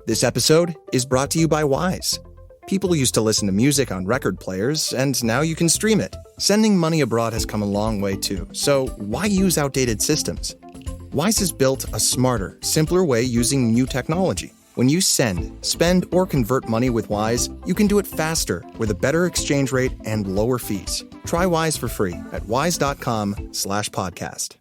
This episode is brought to you by Wise. People used to listen to music on record players, and now you can stream it. Sending money abroad has come a long way too, so why use outdated systems? Wise has built a smarter, simpler way using new technology. When you send, spend, or convert money with Wise, you can do it faster with a better exchange rate and lower fees. Try Wise for free at wise.com/podcast.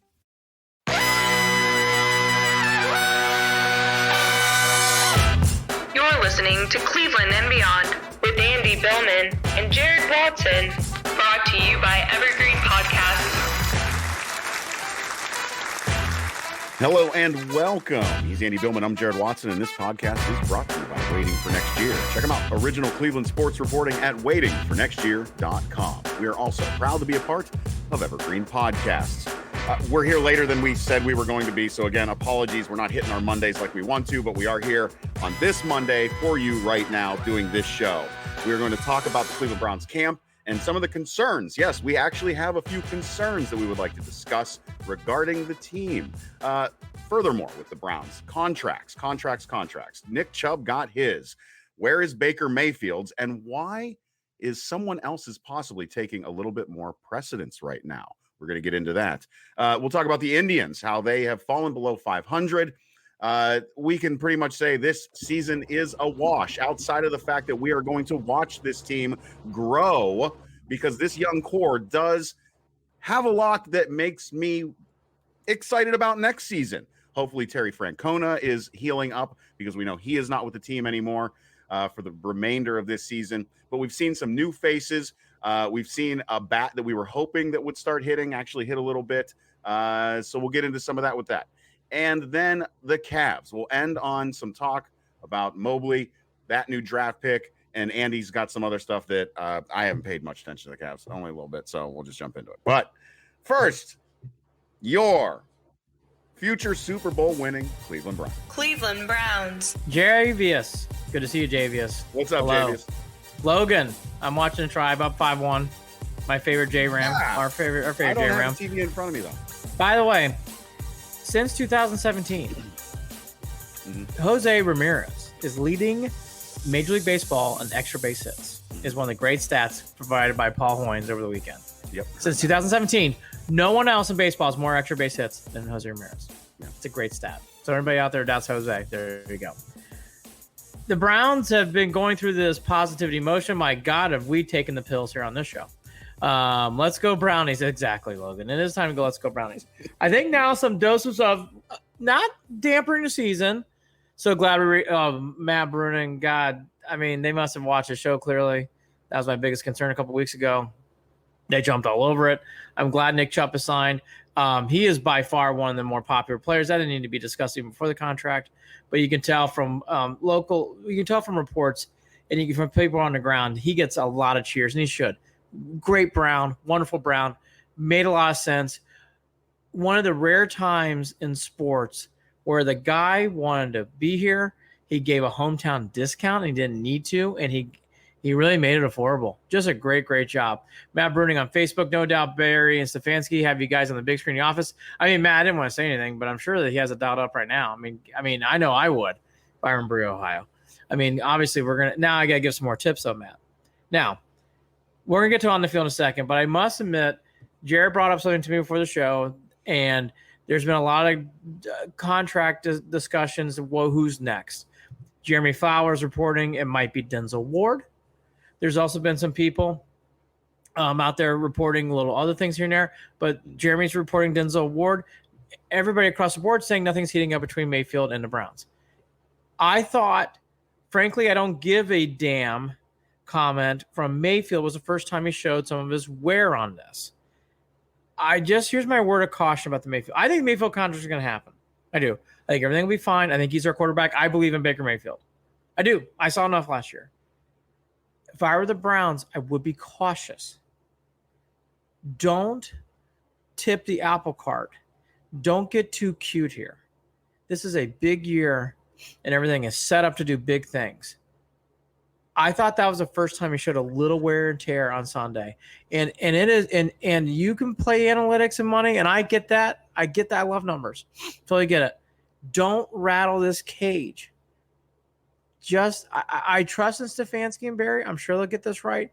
You're listening to Cleveland and Beyond with Andy Billman and Jared Watson, brought to you by Evergreen Podcasts. Hello and welcome. He's Andy Billman. I'm Jared Watson, and this podcast is brought to you by Waiting for Next Year. Check them out. Original Cleveland sports reporting at waitingfornextyear.com. We are also proud to be a part of Evergreen Podcasts. We're here later than we said we were going to be, so again, apologies. We're not hitting our Mondays like we want to, but we are here on this Monday for you right now doing this show. We are going to talk about the Cleveland Browns camp and some of the concerns. Yes, we actually have a few concerns that we would like to discuss regarding the team. Furthermore, with the Browns, contracts. Nick Chubb got his. Where is Baker Mayfield's? And why is someone else's possibly taking a little bit more precedence right now? We're going to get into that. We'll talk about the Indians, how they have fallen below 500. We can pretty much say this season is a wash outside of the fact that we are going to watch this team grow because this young core does have a lot that makes me excited about next season. Hopefully Terry Francona is healing up because we know he is not with the team anymore for the remainder of this season. But we've seen some new faces. We've seen a bat that we were hoping that would start hitting actually hit a little bit. So we'll get into some of that with that. And then the Cavs. We'll end on some talk about Mobley, that new draft pick, and Andy's got some other stuff that I haven't paid much attention to the Cavs, only a little bit, so we'll just jump into it. But first, your future Super Bowl winning Cleveland Browns. Cleveland Browns. Javius. Good to see you, Javius. What's up, Hello. Javius? Logan, I'm watching the Tribe up 5-1. My favorite J-Ram. Our favorite I don't J-Ram. have a TV in front of me, though. By the way, since 2017, Jose Ramirez is leading Major League Baseball in extra base hits. Is one of the great stats provided by Paul Hoynes over the weekend. Yep. Since 2017, no one else in baseball has more extra base hits than Jose Ramirez. Yeah. It's a great stat. So everybody out there, that's Jose. There you go. The Browns have been going through this positivity motion. My God, have we taken the pills here on this show? Let's go Brownies. Exactly, Logan. It is time to go. Let's go Brownies. I think now some doses of not dampering the season. So glad Matt Bruning. God, I mean, they must have watched the show clearly. That was my biggest concern a couple weeks ago. They jumped all over it. I'm glad Nick Chubb is signed. He is by far one of the more popular players. That didn't need to be discussed even before the contract, but you can tell from reports and from people on the ground, he gets a lot of cheers, and he should. Great Brown, wonderful Brown, made a lot of sense. One of the rare times in sports where the guy wanted to be here, he gave a hometown discount, and he didn't need to, and he really made it affordable. Just a great job. Matt Bruning on Facebook, no doubt Barry and Stefanski have you guys on the big screen in the office. I mean, Matt, I didn't want to say anything, but I'm sure that he has it dialed up right now. I mean, I know I would if I were in Brea, Ohio. I mean, obviously now I got to give some more tips though, Matt. Now, we're going to get to on the field in a second, but I must admit, Jared brought up something to me before the show, and there's been a lot of contract discussions of who's next. Jeremy Fowler's reporting it might be Denzel Ward. There's also been some people out there reporting little other things here and there, but Jeremy's reporting Denzel Ward. Everybody across the board saying nothing's heating up between Mayfield and the Browns. I thought, frankly, I don't give a damn comment from Mayfield was the first time he showed some of his wear on this. Here's my word of caution about the Mayfield. I think the Mayfield contract is going to happen. I do. I think everything will be fine. I think he's our quarterback. I believe in Baker Mayfield. I do. I saw enough last year. If I were the Browns, I would be cautious. Don't tip the apple cart. Don't get too cute here. This is a big year, and everything is set up to do big things. I thought that was the first time he showed a little wear and tear on Sunday. And it is, and you can play analytics and money, and I get that. I love numbers. Totally get it. Don't rattle this cage. I trust in Stefanski and Barry. I'm sure they'll get this right.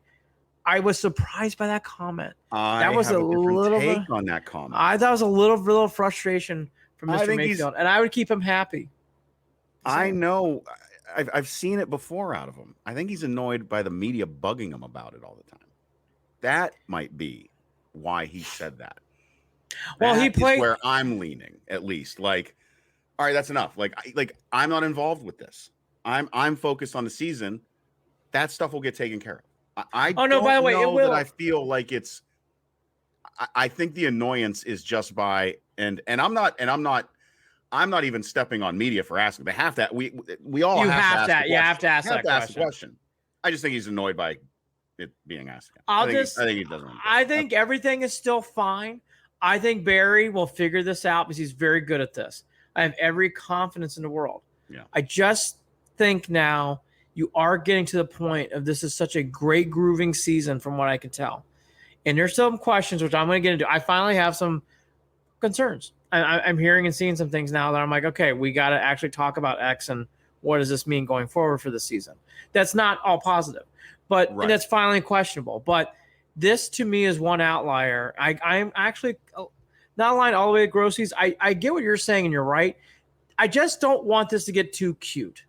I was surprised by that comment. That was have a little take bit on that comment. I thought it was a little frustration from I Mr. think Mayfield, and I would keep him happy. I know. I've seen it before out of him. I think he's annoyed by the media bugging him about it all the time. That might be why he said that. Well, he played where I'm leaning, at least. Like, all right, that's enough. Like I'm not involved with this. I'm focused on the season. That stuff will get taken care of. I by the way, it will. That I feel like it's. I think the annoyance is just by and I'm not even stepping on media for asking. They have to. We all you have to ask. You have to ask that question. I just think he's annoyed by it being asked. I think he doesn't. I think everything is still fine. I think Barry will figure this out because he's very good at this. I have every confidence in the world. Yeah. I just think now you are getting to the point of this is such a great grooving season from what I can tell. And there's some questions which I'm going to get into. I finally have some concerns. I'm hearing and seeing some things now that I'm like, okay, we got to actually talk about X and what does this mean going forward for the season? That's not all positive, but and that's finally questionable. But this to me is one outlier. I'm actually not lying all the way at Grossies. I get what you're saying and you're right. I just don't want this to get too cute.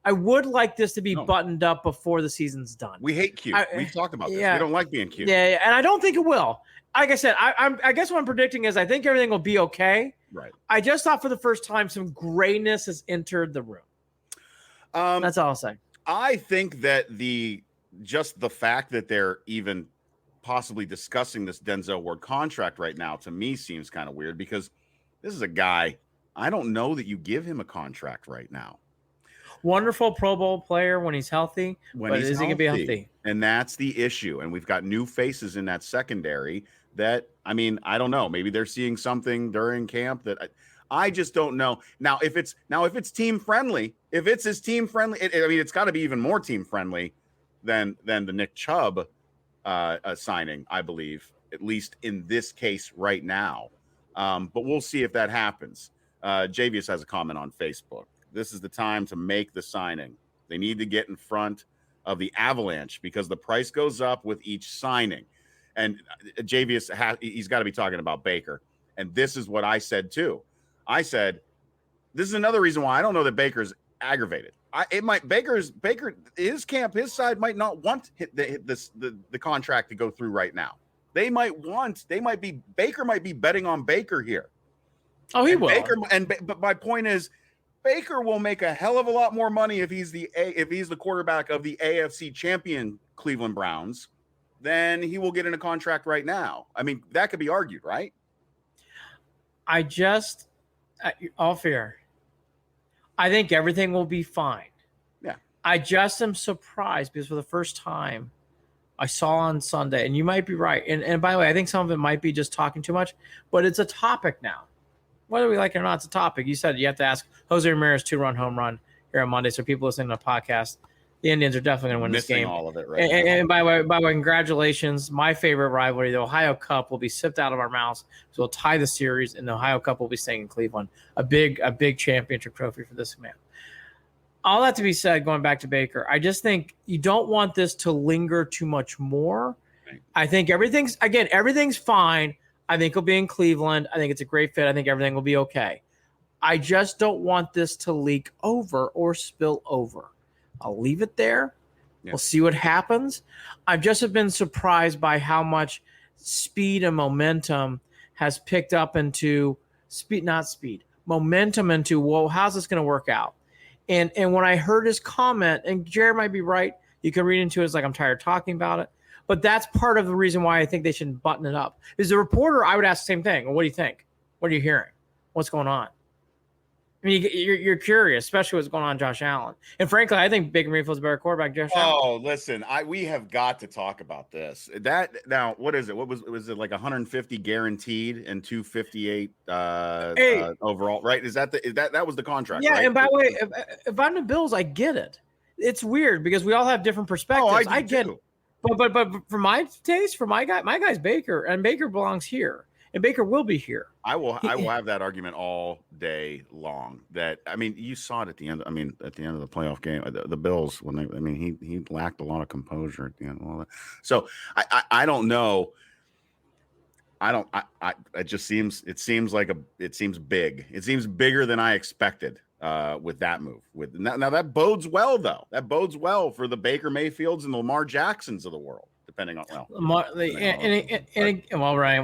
I would like this to be buttoned up before the season's done. We hate cute. We've talked about this. Yeah. We don't like being cute. Yeah, and I don't think it will. Like I said, I guess what I'm predicting is I think everything will be okay. Right. I just thought for the first time some grayness has entered the room. That's all I'll say. I think that just the fact that they're even possibly discussing this Denzel Ward contract right now to me seems kind of weird because this is a guy, I don't know that you give him a contract right now. Wonderful Pro Bowl player when he's healthy, but is he going to be healthy? And that's the issue. And we've got new faces in that secondary that, I mean, I don't know. Maybe they're seeing something during camp that I just don't know. Now, if it's team friendly, if it's his team friendly, it's got to be even more team friendly than the Nick Chubb signing, I believe, at least in this case right now. But we'll see if that happens. Javius has a comment on Facebook. This is the time to make the signing. They need to get in front of the avalanche because the price goes up with each signing. And Javius, he's got to be talking about Baker. And this is what I said too. I said, this is another reason why I don't know that Baker's aggravated. Baker, his camp, his side might not want the contract to go through right now. Baker might be betting on Baker here. Oh, he will. But my point is, Baker will make a hell of a lot more money if he's the quarterback of the AFC champion Cleveland Browns than he will get in a contract right now. I mean, that could be argued, right? All fair. I think everything will be fine. Yeah. I just am surprised because for the first time I saw on Sunday, and you might be right. And by the way, I think some of it might be just talking too much, but it's a topic now. Whether we like it or not, it's a topic. You said you have to ask Jose Ramirez 2-run home run here on Monday. So people listening to the podcast, the Indians are definitely going to win this game. All of it, right? And by the way, congratulations. My favorite rivalry, the Ohio Cup, will be sipped out of our mouths. So we'll tie the series, and the Ohio Cup will be staying in Cleveland. A big championship trophy for this man. All that to be said, going back to Baker, I just think you don't want this to linger too much more. Right. I think everything's fine. I think he'll be in Cleveland. I think it's a great fit. I think everything will be okay. I just don't want this to leak over or spill over. I'll leave it there. Yeah. We'll see what happens. I've just been surprised by how much speed and momentum has picked up into momentum into, well, how's this going to work out? And when I heard his comment, and Jared might be right, you can read into it as like, I'm tired of talking about it. But that's part of the reason why I think they should button it up. As a reporter, I would ask the same thing. Well, what do you think? What are you hearing? What's going on? I mean, you're curious, especially what's going on with Josh Allen. And frankly, I think Baker Mayfield's a better quarterback. Josh Allen. Oh, listen, we have got to talk about this. Now, what is it? What was it like 150 guaranteed and 258 overall? Right? That was the contract? Yeah. Right? And by the way, if I'm the Bills, I get it. It's weird because we all have different perspectives. I get it. But for my taste, for my guy's Baker, and Baker belongs here. and Baker will be here. I will have that argument all day long. That, I mean, you saw it at the end. I mean, at the end of the playoff game, the Bills, when he lacked a lot of composure at the end of all that. So I don't know. It seems big. It seems bigger than I expected with that move. Now that bodes well, though. That bodes well for the Baker Mayfields and the Lamar Jacksons of the world. Depending on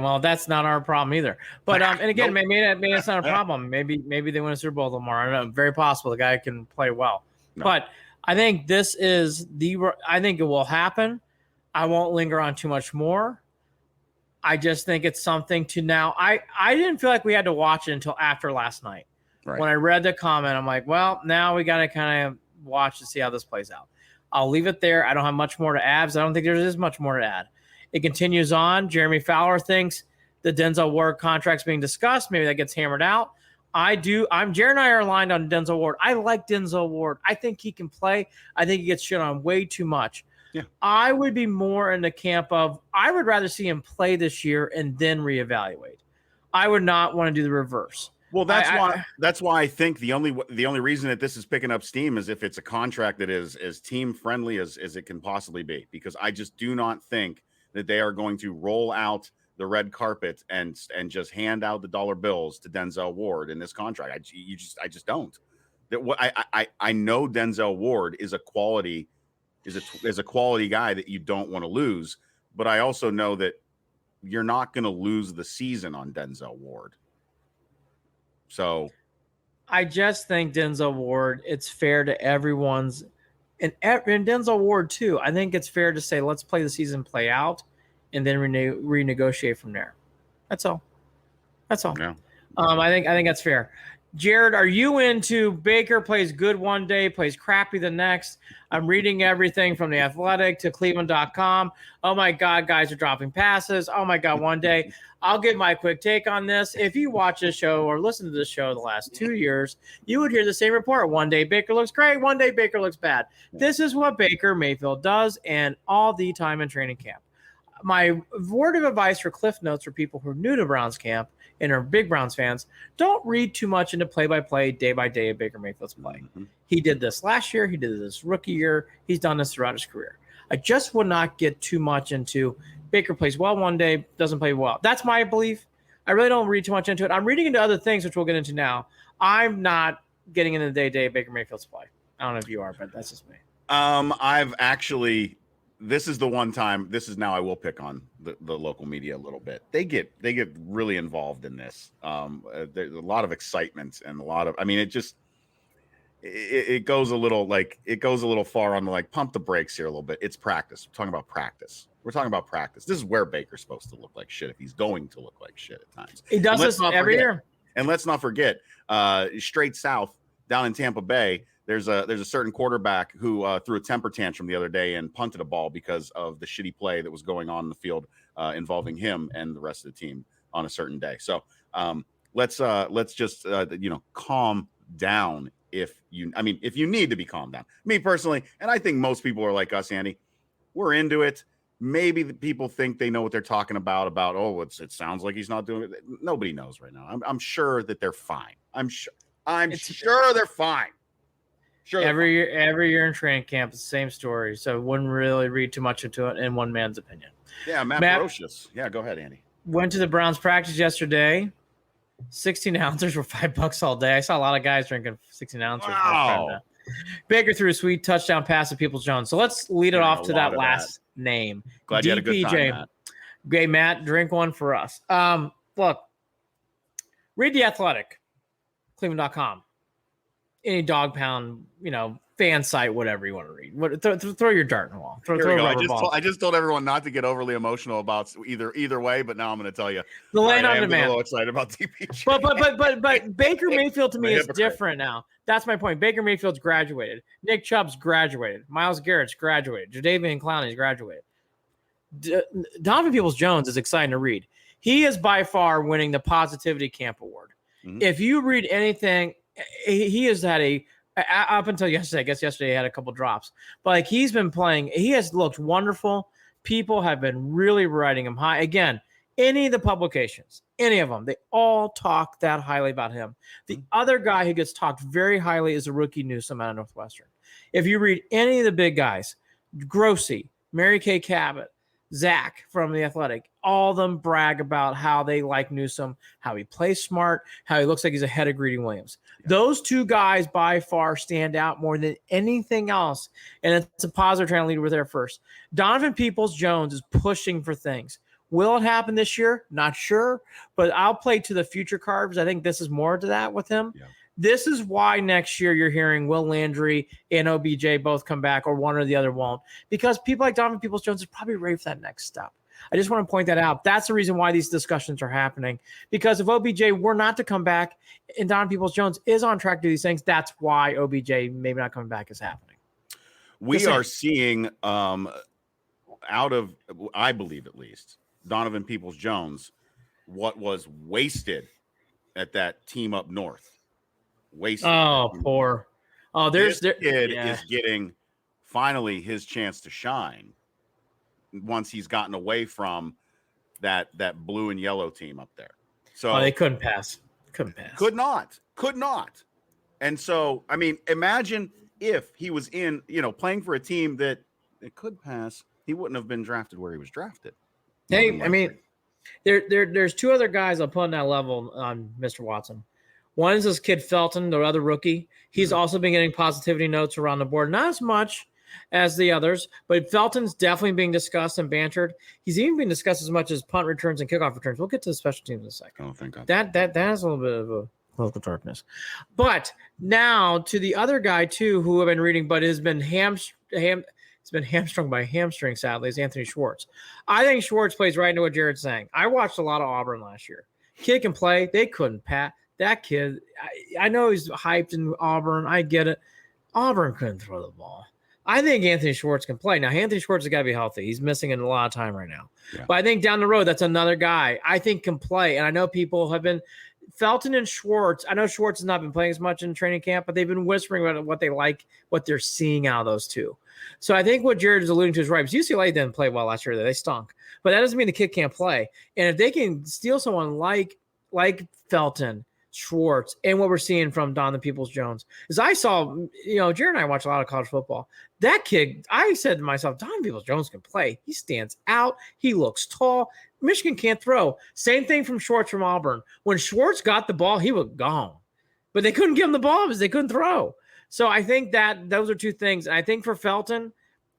well, that's not our problem either. But and again, maybe that's not a problem. Maybe they win a Super Bowl tomorrow. I don't know. Very possible. The guy can play well. No. But I think this is I think it will happen. I won't linger on too much more. I just think it's something to now. I didn't feel like we had to watch it until after last night. Right. When I read the comment, I'm like, well, now we got to kind of watch to see how this plays out. I'll leave it there. I don't have much more to add. I don't think there is much more to add. It continues on. Jeremy Fowler thinks the Denzel Ward contract's being discussed. Maybe that gets hammered out. Jared and I are aligned on Denzel Ward. I like Denzel Ward. I think he can play. I think he gets shit on way too much. Yeah. I would be more in the camp of I would rather see him play this year and then reevaluate. I would not want to do the reverse. Well, that's why I think the only reason that this is picking up steam is if it's a contract that is as team friendly as it can possibly be, because I just do not think that they are going to roll out the red carpet and just hand out the dollar bills to Denzel Ward in this contract. I just don't. I know Denzel Ward is a quality guy that you don't want to lose, but I also know that you're not going to lose the season on Denzel Ward. So I just think Denzel Ward, it's fair to everyone's and Denzel Ward too. I think it's fair to say, let's play the season play out and then renegotiate from there. That's all. Yeah. I think that's fair. Jared, are you into Baker plays good one day, plays crappy the next? I'm reading everything from The Athletic to Cleveland.com. Oh, my God, guys are dropping passes. Oh, my God, one day. I'll give my quick take on this. If you watch this show or listen to this show the last 2 years, you would hear the same report. One day Baker looks great. One day Baker looks bad. This is what Baker Mayfield does and all the time in training camp. My word of advice for Cliff Notes for people who are new to Browns camp and are big Browns fans, don't read too much into play-by-play, day-by-day of Baker Mayfield's play. Mm-hmm. He did this last year. He did this rookie year. He's done this throughout his career. I just would not get too much into Baker plays well one day, doesn't play well. That's my belief. I really don't read too much into it. I'm reading into other things, which we'll get into now. I'm not getting into the day-to-day of Baker Mayfield's play. I don't know if you are, but that's just me. This is the one time. This is now I will pick on the local media a little bit. They get really involved in this. There's a lot of excitement and a lot of. I mean, it goes a little far on the like pump the brakes here a little bit. It's practice. We're talking about practice. This is where Baker's supposed to look like shit if he's going to look like shit at times. He does this every year. And let's not forget, straight south down in Tampa Bay. There's a certain quarterback who threw a temper tantrum the other day and punted a ball because of the shitty play that was going on in the field involving him and the rest of the team on a certain day. So let's just calm down if you need to be calmed down. Me personally, and I think most people are like us, Andy. We're into it. Maybe the people think they know what they're talking about it sounds like he's not doing it. Nobody knows right now. I'm sure that they're fine. I'm sure they're fine. Sure. Every year in training camp, it's the same story. So wouldn't really read too much into it in one man's opinion. Yeah, Matt Ferocious. Yeah, go ahead, Andy. Went to the Browns practice yesterday. 16 ounces were $5 all day. I saw a lot of guys drinking 16 ounces. Wow. Baker threw a sweet touchdown pass to Peoples-Jones. So let's lead it off to that last name. Glad you had a good time, Matt. Okay, Matt, drink one for us. Look, read The Athletic, Cleveland.com. Any dog pound, fan site, whatever you want to read. Throw your dart in the wall. Throw a rubber ball. I just told everyone not to get overly emotional about either way, but now I'm going to tell you. The land on demand. I'm a little excited about DPJ. But Baker Mayfield to me is different now. That's my point. Baker Mayfield's graduated. Nick Chubb's graduated. Myles Garrett's graduated. Jadeveon Clowney's graduated. Donovan Peoples-Jones is exciting to read. He is by far winning the Positivity Camp Award. Mm-hmm. If you read anything, he has had up until yesterday. I guess yesterday he had a couple drops, but he's been playing. He has looked wonderful. People have been really riding him high. Again, any of the publications, any of them, they all talk that highly about him. The other guy who gets talked very highly is a rookie Newsome out of Northwestern. If you read any of the big guys, Grossi, Mary Kay Cabot, Zach from The Athletic, all of them brag about how they like Newsome, how he plays smart, how he looks like he's ahead of Greedy Williams. Yeah. Those two guys by far stand out more than anything else, and it's a positive trend leader with there first. Donovan Peoples-Jones is pushing for things. Will it happen this year? Not sure, but I'll play to the future cards. I think this is more to that with him. Yeah. This is why next year you're hearing Will Landry and OBJ both come back, or one or the other won't, because people like Donovan Peoples-Jones is probably ready for that next step. I just want to point that out. That's the reason why these discussions are happening, because if OBJ were not to come back and Donovan Peoples-Jones is on track to do these things, that's why OBJ maybe not coming back is happening. We are seeing out of, I believe at least, Donovan Peoples-Jones, what was wasted at that team up north. Wasted. Oh, poor. Oh, this kid is getting finally his chance to shine once he's gotten away from that blue and yellow team up there. So they couldn't pass. Could not. And so, I mean, imagine if he was in, playing for a team that it could pass, he wouldn't have been drafted where he was drafted. Hey, I mean, there's two other guys I'll put on that level on Mr. Watson. One is this kid Felton, the other rookie. He's also been getting positivity notes around the board. Not as much as the others, but Felton's definitely being discussed and bantered. He's even being discussed as much as punt returns and kickoff returns. We'll get to the special teams in a second. Oh, thank God. That has a little bit of a local darkness. But now to the other guy, too, who I've been reading, but has been it's been hamstrung by hamstring, sadly, is Anthony Schwartz. I think Schwartz plays right into what Jared's saying. I watched a lot of Auburn last year. Kid can play. They couldn't pass. That kid, I know he's hyped in Auburn. I get it. Auburn couldn't throw the ball. I think Anthony Schwartz can play. Now, Anthony Schwartz has got to be healthy. He's missing a lot of time right now. Yeah. But I think down the road, that's another guy I think can play. And I know people have been – Felton and Schwartz, I know Schwartz has not been playing as much in training camp, but they've been whispering about what they like, what they're seeing out of those two. So I think what Jared is alluding to is right. Because UCLA didn't play well last year. They stunk. But that doesn't mean the kid can't play. And if they can steal someone like Felton, Schwartz, and what we're seeing from Donovan Peoples-Jones is I saw, Jared and I watch a lot of college football. That kid, I said to myself, Donovan Peoples-Jones can play. He stands out. He looks tall. Michigan can't throw. Same thing from Schwartz from Auburn. When Schwartz got the ball, he was gone. But they couldn't give him the ball because they couldn't throw. So I think that those are two things. And I think for Felton,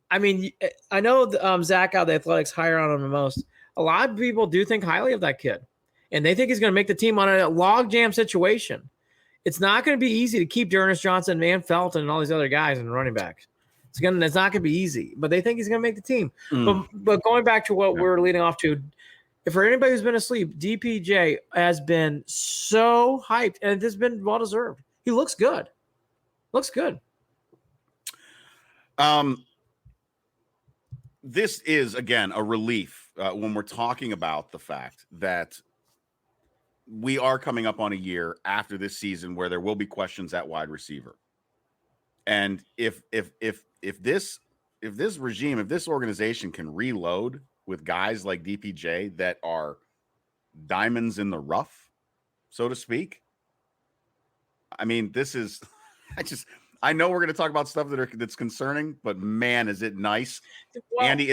I mean, I know Zach out of the Athletics higher on him the most. A lot of people do think highly of that kid. And they think he's going to make the team on a logjam situation. It's not going to be easy to keep Dearness Johnson, and Felton, and all these other guys and running backs. It's not going to be easy, but they think he's going to make the team. But going back to what we're leading off to, if for anybody who's been asleep, DPJ has been so hyped, and it has been well deserved. He looks good. This is again a relief when we're talking about the fact that we are coming up on a year after this season where there will be questions at wide receiver. And if this regime, if this organization can reload with guys like DPJ that are diamonds in the rough, so to speak, I mean, this is I know we're going to talk about stuff that's concerning, but man, is it nice. Well, Andy,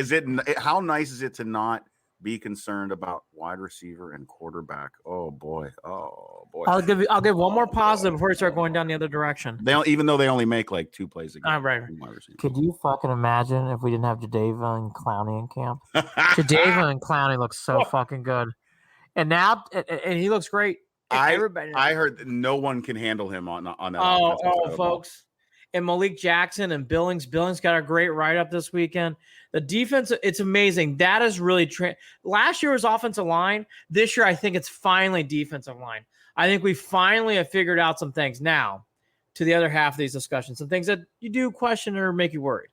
how nice is it to not be concerned about wide receiver and quarterback? Oh boy. I'll give one more positive before we start going down the other direction. Even though they only make like 2 plays a game. Right. Could you fucking imagine if we didn't have Jadeveon and Clowney in camp? Jadeveon and Clowney look so fucking good, and now and he looks great. I heard that no one can handle him on that. Oh, folks. And Malik Jackson and Billings. Billings got a great write-up this weekend. The defense, it's amazing. That is really last year was offensive line. This year, I think it's finally defensive line. I think we finally have figured out some things. Now, to the other half of these discussions, some things that you do question or make you worried.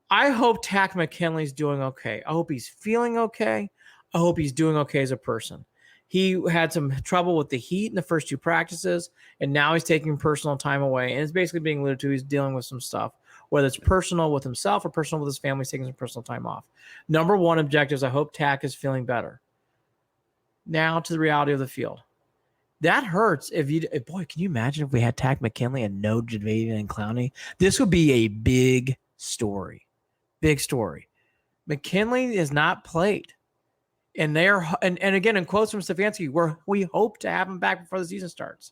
I hope Tack McKinley's doing okay. I hope he's feeling okay. I hope he's doing okay as a person. He had some trouble with the heat in the first 2 practices, and now he's taking personal time away. And it's basically being alluded to he's dealing with some stuff, whether it's personal with himself or personal with his family, he's taking some personal time off. Number 1 objective is I hope Tack is feeling better. now to the reality of the field. That hurts. Boy, can you imagine if we had Takk McKinley and no Jadeveon and Clowney? This would be a big story. Big story. McKinley is not played. And again, in quotes from Stefanski, we hope to have him back before the season starts.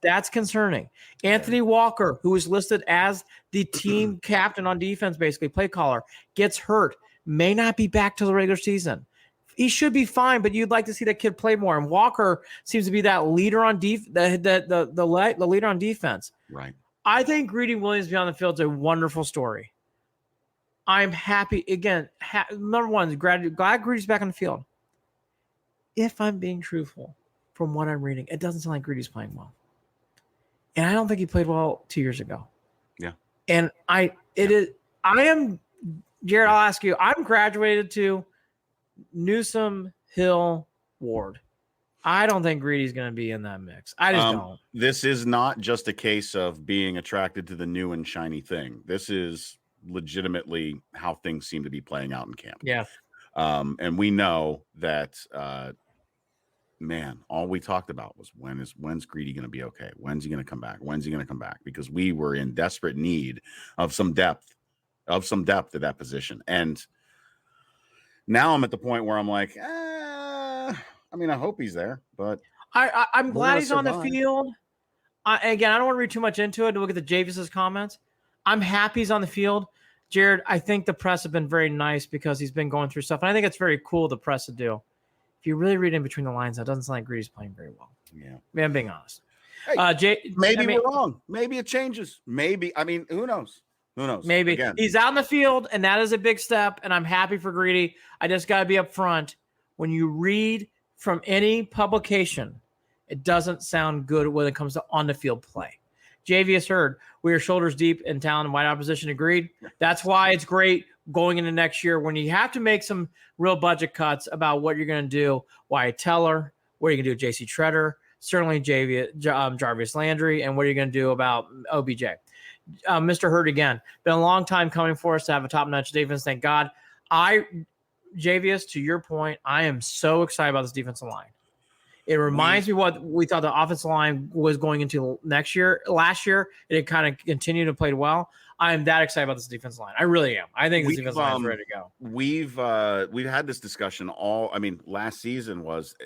That's concerning. Anthony Walker, who is listed as the team captain on defense, basically play caller, gets hurt, may not be back till the regular season. He should be fine, but you'd like to see that kid play more. And Walker seems to be that leader on the leader on defense. Right. I think Greedy Williams being on the field is a wonderful story. I'm happy. Again, number one, glad Greedy's back on the field. If I'm being truthful, from what I'm reading, it doesn't sound like Greedy's playing well. And I don't think he played well 2 years ago. Yeah. And Jared, I'll ask you, I'm graduated to Newsome, Hill, Ward. I don't think Greedy's going to be in that mix. I just don't. This is not just a case of being attracted to the new and shiny thing. This is legitimately how things seem to be playing out in camp. Yeah. And we know that, man, all we talked about was when's Greedy going to be okay? When's he going to come back? When's he going to come back? Because we were in desperate need of some depth at that position. And now I'm at the point where I'm like, I hope he's there, but I'm glad he's on the field. Again, I don't want to read too much into it to look at the Javis's comments. I'm happy he's on the field. Jared, I think the press have been very nice because he's been going through stuff. And I think it's very cool the press to do. If you really read in between the lines, that doesn't sound like Greedy's playing very well. Yeah. I'm being honest. Hey, we're wrong. Maybe it changes. Maybe. Who knows? Who knows? Maybe. Again. He's out in the field, and that is a big step, and I'm happy for Greedy. I just got to be up front. When you read from any publication, it doesn't sound good when it comes to on-the-field play. JV heard, we are shoulders deep in talent and wide opposition. Agreed. That's why it's great going into next year when you have to make some real budget cuts about what you're going to do. Wyatt Teller, what are you going to do with J.C. Treader, certainly Jarvis Landry, and what are you going to do about OBJ? Mr. Hurd again. Been a long time coming for us to have a top-notch defense. Thank God. JVS, to your point, I am so excited about this defensive line. It reminds me what we thought the offensive line was going into last year. It kind of continued to play well. I am that excited about this defensive line. I really am. I think this defensive line is ready to go. We've had this discussion last season was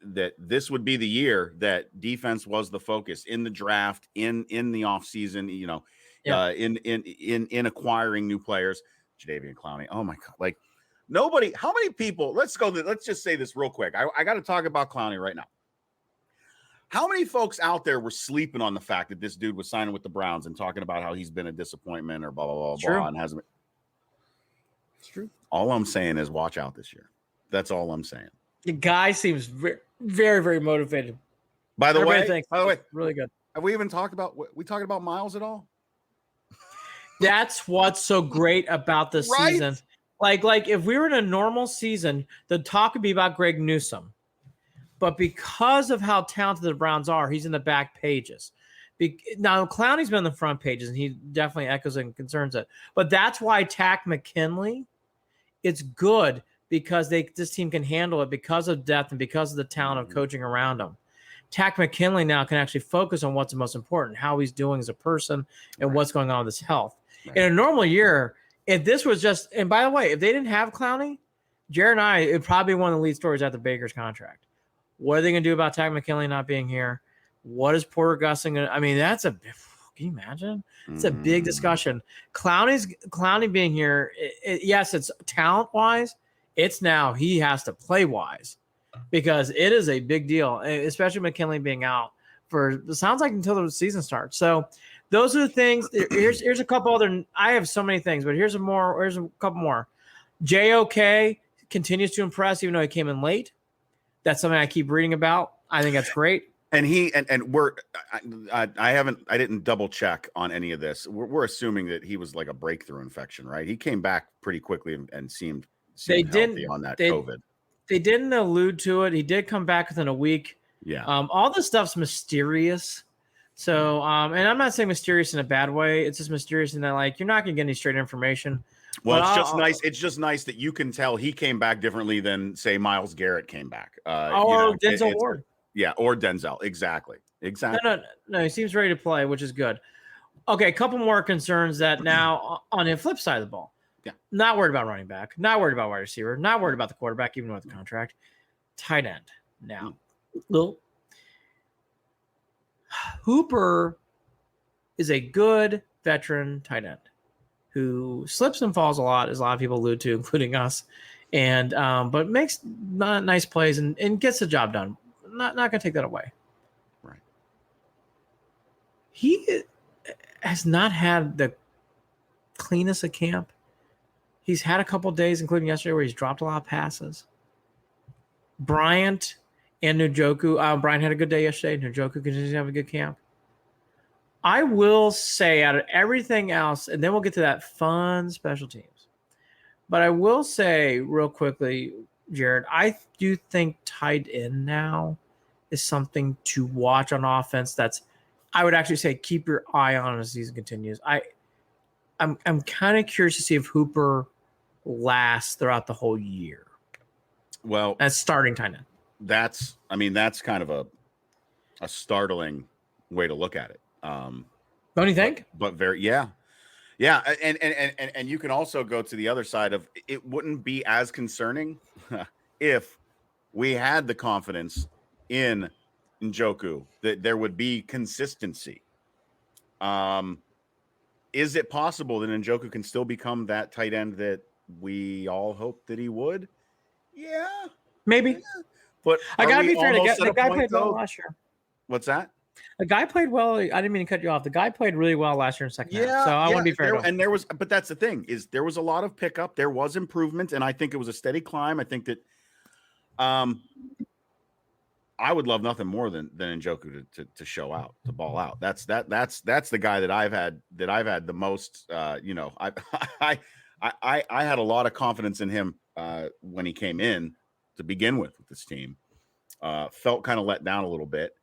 that this would be the year that defense was the focus in the draft, in the offseason, in acquiring new players. Jadeveon Clowney. Oh my God. How many people, let's just say this real quick. I got to talk about Clowney right now. How many folks out there were sleeping on the fact that this dude was signing with the Browns and talking about how he's been a disappointment or blah, blah, blah, blah, and hasn't been. It's true. All I'm saying is watch out this year. That's all I'm saying. The guy seems very, very, very motivated. By the way, really good. Have we even talked about Miles at all? That's what's so great about this season. Like if we were in a normal season, the talk would be about Greg Newsome. But because of how talented the Browns are, he's in the back pages. Now, Clowney's been in the front pages, and he definitely echoes and concerns it. But that's why Takk McKinley, it's good because this team can handle it because of depth and because of the talent of coaching around him. Takk McKinley now can actually focus on what's the most important, how he's doing as a person and what's going on with his health. Right. In a normal year, if this was just, and by the way, if they didn't have Clowney, Jared and I, it would probably be one of the lead stories after Baker's contract. What are they going to do about Takk McKinley not being here? What is Porter Gustin going to, can you imagine? It's a big discussion. Clowney being here, yes, it's talent-wise. It's now he has to play-wise because it is a big deal, especially McKinley being out it sounds like until the season starts. So those are the things. Here's a couple other. I have so many things, but here's a couple more. JOK continues to impress, even though he came in late. That's something I keep reading about. I think that's great. And I didn't double check on any of this. We're assuming that he was like a breakthrough infection, right? He came back pretty quickly and seemed healthy on that COVID. They didn't allude to it. He did come back within a week. Yeah. All this stuff's mysterious. So, and I'm not saying mysterious in a bad way. It's just mysterious in that, you're not going to get any straight information. Well, it's just nice. It's just nice that you can tell he came back differently than, say, Myles Garrett came back. Denzel Ward. Yeah, or Denzel. Exactly. No, he seems ready to play, which is good. Okay, a couple more concerns that now on the flip side of the ball. Yeah. Not worried about running back. Not worried about wide receiver. Not worried about the quarterback, even with the contract. Tight end now. Well, Hooper is a good veteran tight end who slips and falls a lot, as a lot of people allude to, including us, and but makes nice plays and gets the job done. Not going to take that away. Right. He has not had the cleanest of camp. He's had a couple of days, including yesterday, where he's dropped a lot of passes. Bryant and Njoku. Bryant had a good day yesterday. Njoku continues to have a good camp. I will say, out of everything else, and then we'll get to that fun special teams. But I will say real quickly, Jared, I do think tight end now is something to watch on offense. I would actually say keep your eye on as the season continues. I'm kind of curious to see if Hooper lasts throughout the whole year. Well, as starting tight end. That's kind of a startling way to look at it. Don't you think? But yeah. And you can also go to the other side of it. Wouldn't be as concerning if we had the confidence in Njoku that there would be consistency. Is it possible that Njoku can still become that tight end that we all hoped that he would? Yeah, maybe. Yeah. But I gotta be fair. The guy played well last year. What's that? The guy played well. I didn't mean to cut you off. The guy played really well last year in second half. So I want to be fair. But that's the thing is there was a lot of pickup. There was improvement, and I think it was a steady climb. I think that, I would love nothing more than Njoku to show out, to ball out. That's the guy that I've had the most. I had a lot of confidence in him when he came in to begin with this team. Felt kind of let down a little bit.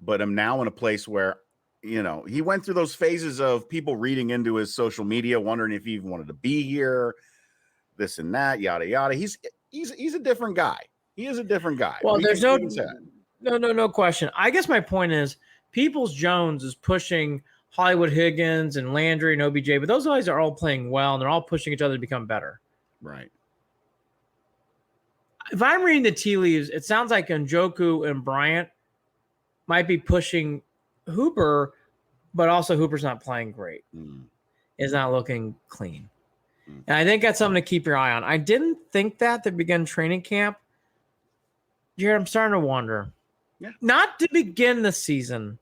But I'm now in a place where, he went through those phases of people reading into his social media, wondering if he even wanted to be here, this and that, yada, yada. He's a different guy. He is a different guy. Well, there's no question. I guess my point is Peoples-Jones is pushing Hollywood Higgins and Landry and OBJ, but those guys are all playing well, and they're all pushing each other to become better. Right. If I'm reading the tea leaves, it sounds like Njoku and Bryant might be pushing Hooper, but also Hooper's not playing great. Is not looking clean. And I think that's something to keep your eye on. I didn't think that to begin training camp. Jared, I'm starting to wonder. Yeah. Not to begin the season.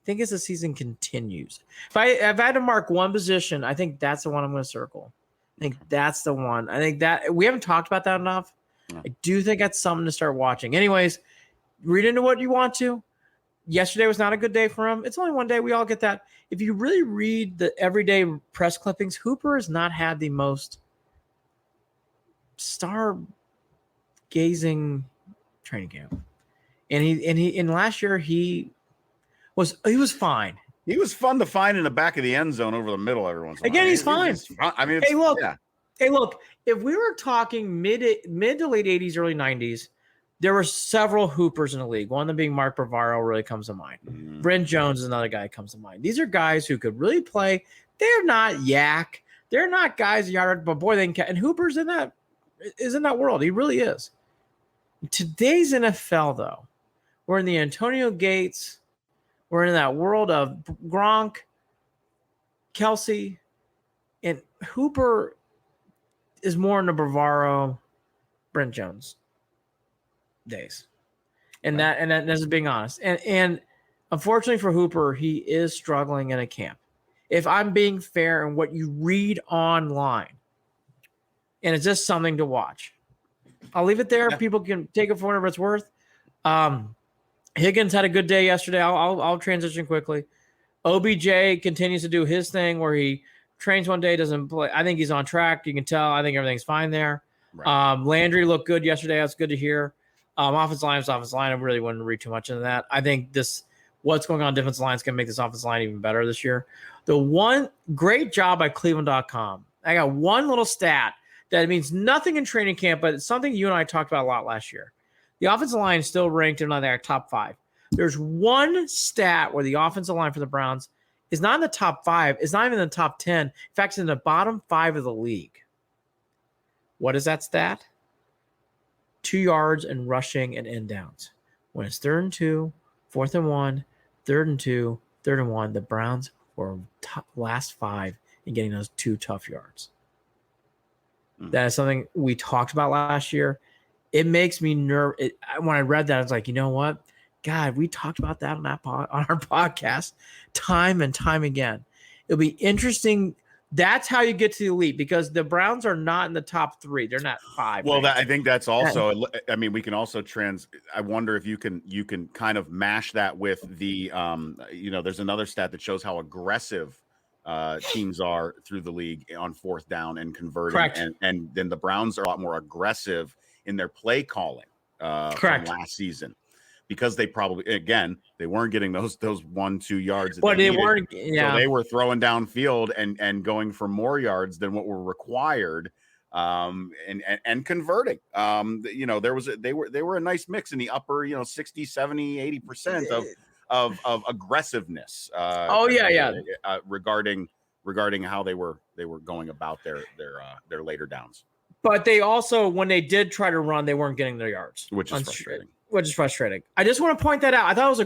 I think as the season continues. If I had to mark one position, I think that's the one I'm going to circle. I think that's the one. I think that we haven't talked about that enough. No. I do think that's something to start watching. Anyways, read into what you want to. Yesterday was not a good day for him. It's only one day. We all get that. If you really read the everyday press clippings, Hooper has not had the most star-gazing training camp. And last year he was fine. He was fun to find in the back of the end zone over the middle every once in a while. Again, he's fine. Hey, look. If we were talking mid to late 80s, early 90s, there were several Hoopers in the league. One of them being Mark Bavaro really comes to mind. Brent Jones is another guy that comes to mind. These are guys who could really play. They're not yak. They're not guys yard, but boy, they can catch. And Hooper's in that world. He really is. Today's NFL, though, we're in the Antonio Gates. We're in that world of Gronk, Kelsey, and Hooper is more in the Bavaro, Brent Jones days. And that's being honest. And unfortunately for Hooper, he is struggling in a camp. If I'm being fair in what you read online, and it's just something to watch. I'll leave it there. Yeah. People can take it for whatever it's worth. Higgins had a good day yesterday. I'll transition quickly. OBJ continues to do his thing where he trains one day, doesn't play. I think he's on track. You can tell. I think everything's fine there. Right. Landry looked good yesterday. That's good to hear. Offensive line. I really wouldn't read too much into that. I think what's going on defensive line is going to make this offensive line even better this year. The one great job by Cleveland.com. I got one little stat that means nothing in training camp, but it's something you and I talked about a lot last year. The offensive line is still ranked in their top 5. There's one stat where the offensive line for the Browns is not in the top 5. It's not even in the top 10. In fact, it's in the bottom 5 of the league. What is that stat? 2 yards in rushing and end downs. When it's 3rd and 2, 4th and 1, 3rd and 2, 3rd and 1, the Browns were last 5 in getting those 2 tough yards. That is something we talked about last year. It makes me nervous. When I read that, I was like, you know what? God, we talked about that on our podcast time and time again. It'll be interesting. That's how you get to the elite, because the Browns are not in the top 3. They're not 5. Well, I think that's also, I mean, we can also I wonder if you can kind of mash that with the, there's another stat that shows how aggressive teams are through the league on 4th down and converting. Correct. And then the Browns are a lot more aggressive in their play calling from last season, because they probably, again, they weren't getting those 1-2 yards. But they weren't. Yeah. So they were throwing downfield and going for more yards than what were required, and converting. They were a nice mix in the upper, 60, 70, 80% of aggressiveness. Regarding how they were going about their later downs. But they also, when they did try to run, they weren't getting their yards, which is frustrating. I just want to point that out. I thought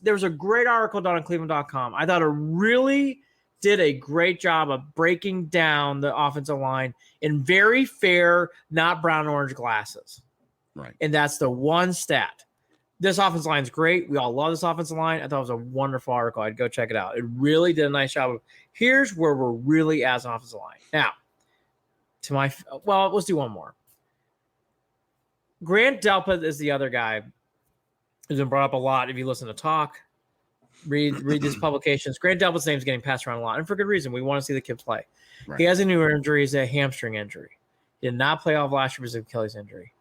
there was a great article done on Cleveland.com. I thought it really did a great job of breaking down the offensive line in very fair, not brown and orange glasses. Right. And that's the one stat. This offensive line is great. We all love this offensive line. I thought it was a wonderful article. I'd go check it out. It really did a nice job of, here's where we're really as an offensive line. Now, let's do one more. Grant Delpit is the other guy who's been brought up a lot. If you listen to talk, read these publications, Grant Delpit's name is getting passed around a lot, and for good reason. We want to see the kid play. Right. He has a new injury. He's a hamstring injury. He did not play off last year because of Achilles injury.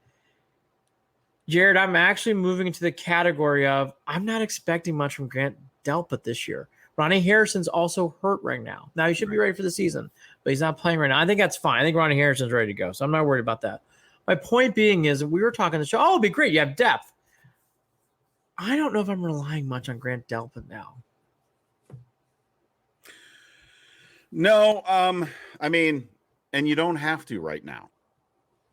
Jared, I'm actually moving into the category of I'm not expecting much from Grant Delpit this year. Ronnie Harrison's also hurt right now. Now, he should be ready for the season, but he's not playing right now. I think that's fine. I think Ronnie Harrison's ready to go, so I'm not worried about that. My point being is, we were talking the show, it'd be great. You have depth. I don't know if I'm relying much on Grant Delpit now. No, I mean, and you don't have to right now.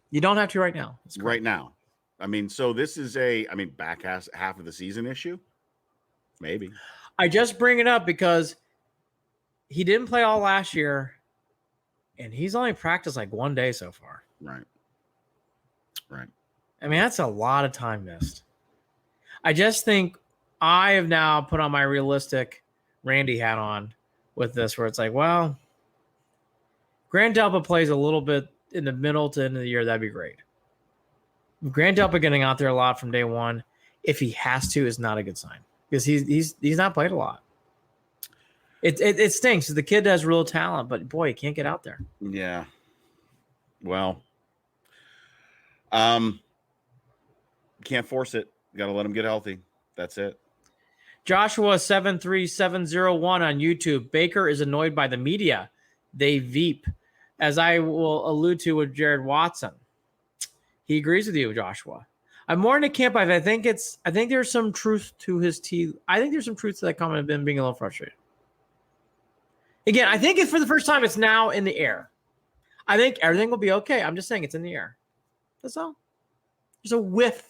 You don't have to right now. Right now. I mean, so this is back half of the season issue? Maybe. I just bring it up because he didn't play all last year, and he's only practiced like 1 day so far. Right. I mean, that's a lot of time missed. I just think I have now put on my realistic Randy hat on with this, where it's like, well, Grant Delpit plays a little bit in the middle to end of the year. That'd be great. Grant Delpit getting out there a lot from day one, if he has to, is not a good sign, because he's not played a lot. It stinks. The kid has real talent, but boy, he can't get out there. Yeah. Well, can't force it. You got to let him get healthy. That's it. Joshua 73701 on YouTube. Baker is annoyed by the media. They veep, as I will allude to with Jared Watson. He agrees with you, Joshua. I'm more in the camp. I think there's some truth to his tea. I think there's some truth to that comment of him being a little frustrated. Again, I think for the first time, it's now in the air. I think everything will be okay. I'm just saying it's in the air. That's all. There's a whiff.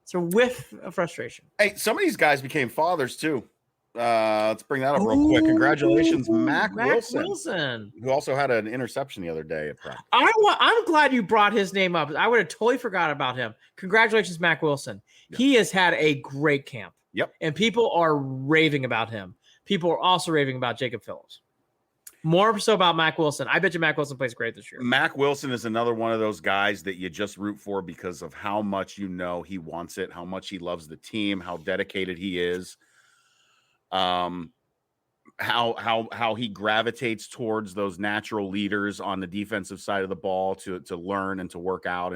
It's a whiff of frustration. Hey, some of these guys became fathers too. Let's bring that up real quick. Congratulations, Mac Wilson, who also had an interception the other day at practice. I'm glad you brought his name up. I would have totally forgot about him. Congratulations, Mac Wilson. Yep. He has had a great camp. Yep. And people are raving about him. People are also raving about Jacob Phillips. More so about Mac Wilson. I bet you Mac Wilson plays great this year. Mac Wilson is another one of those guys that you just root for because of how much he wants it, how much he loves the team, how dedicated he is, how he gravitates towards those natural leaders on the defensive side of the ball to learn and to work out.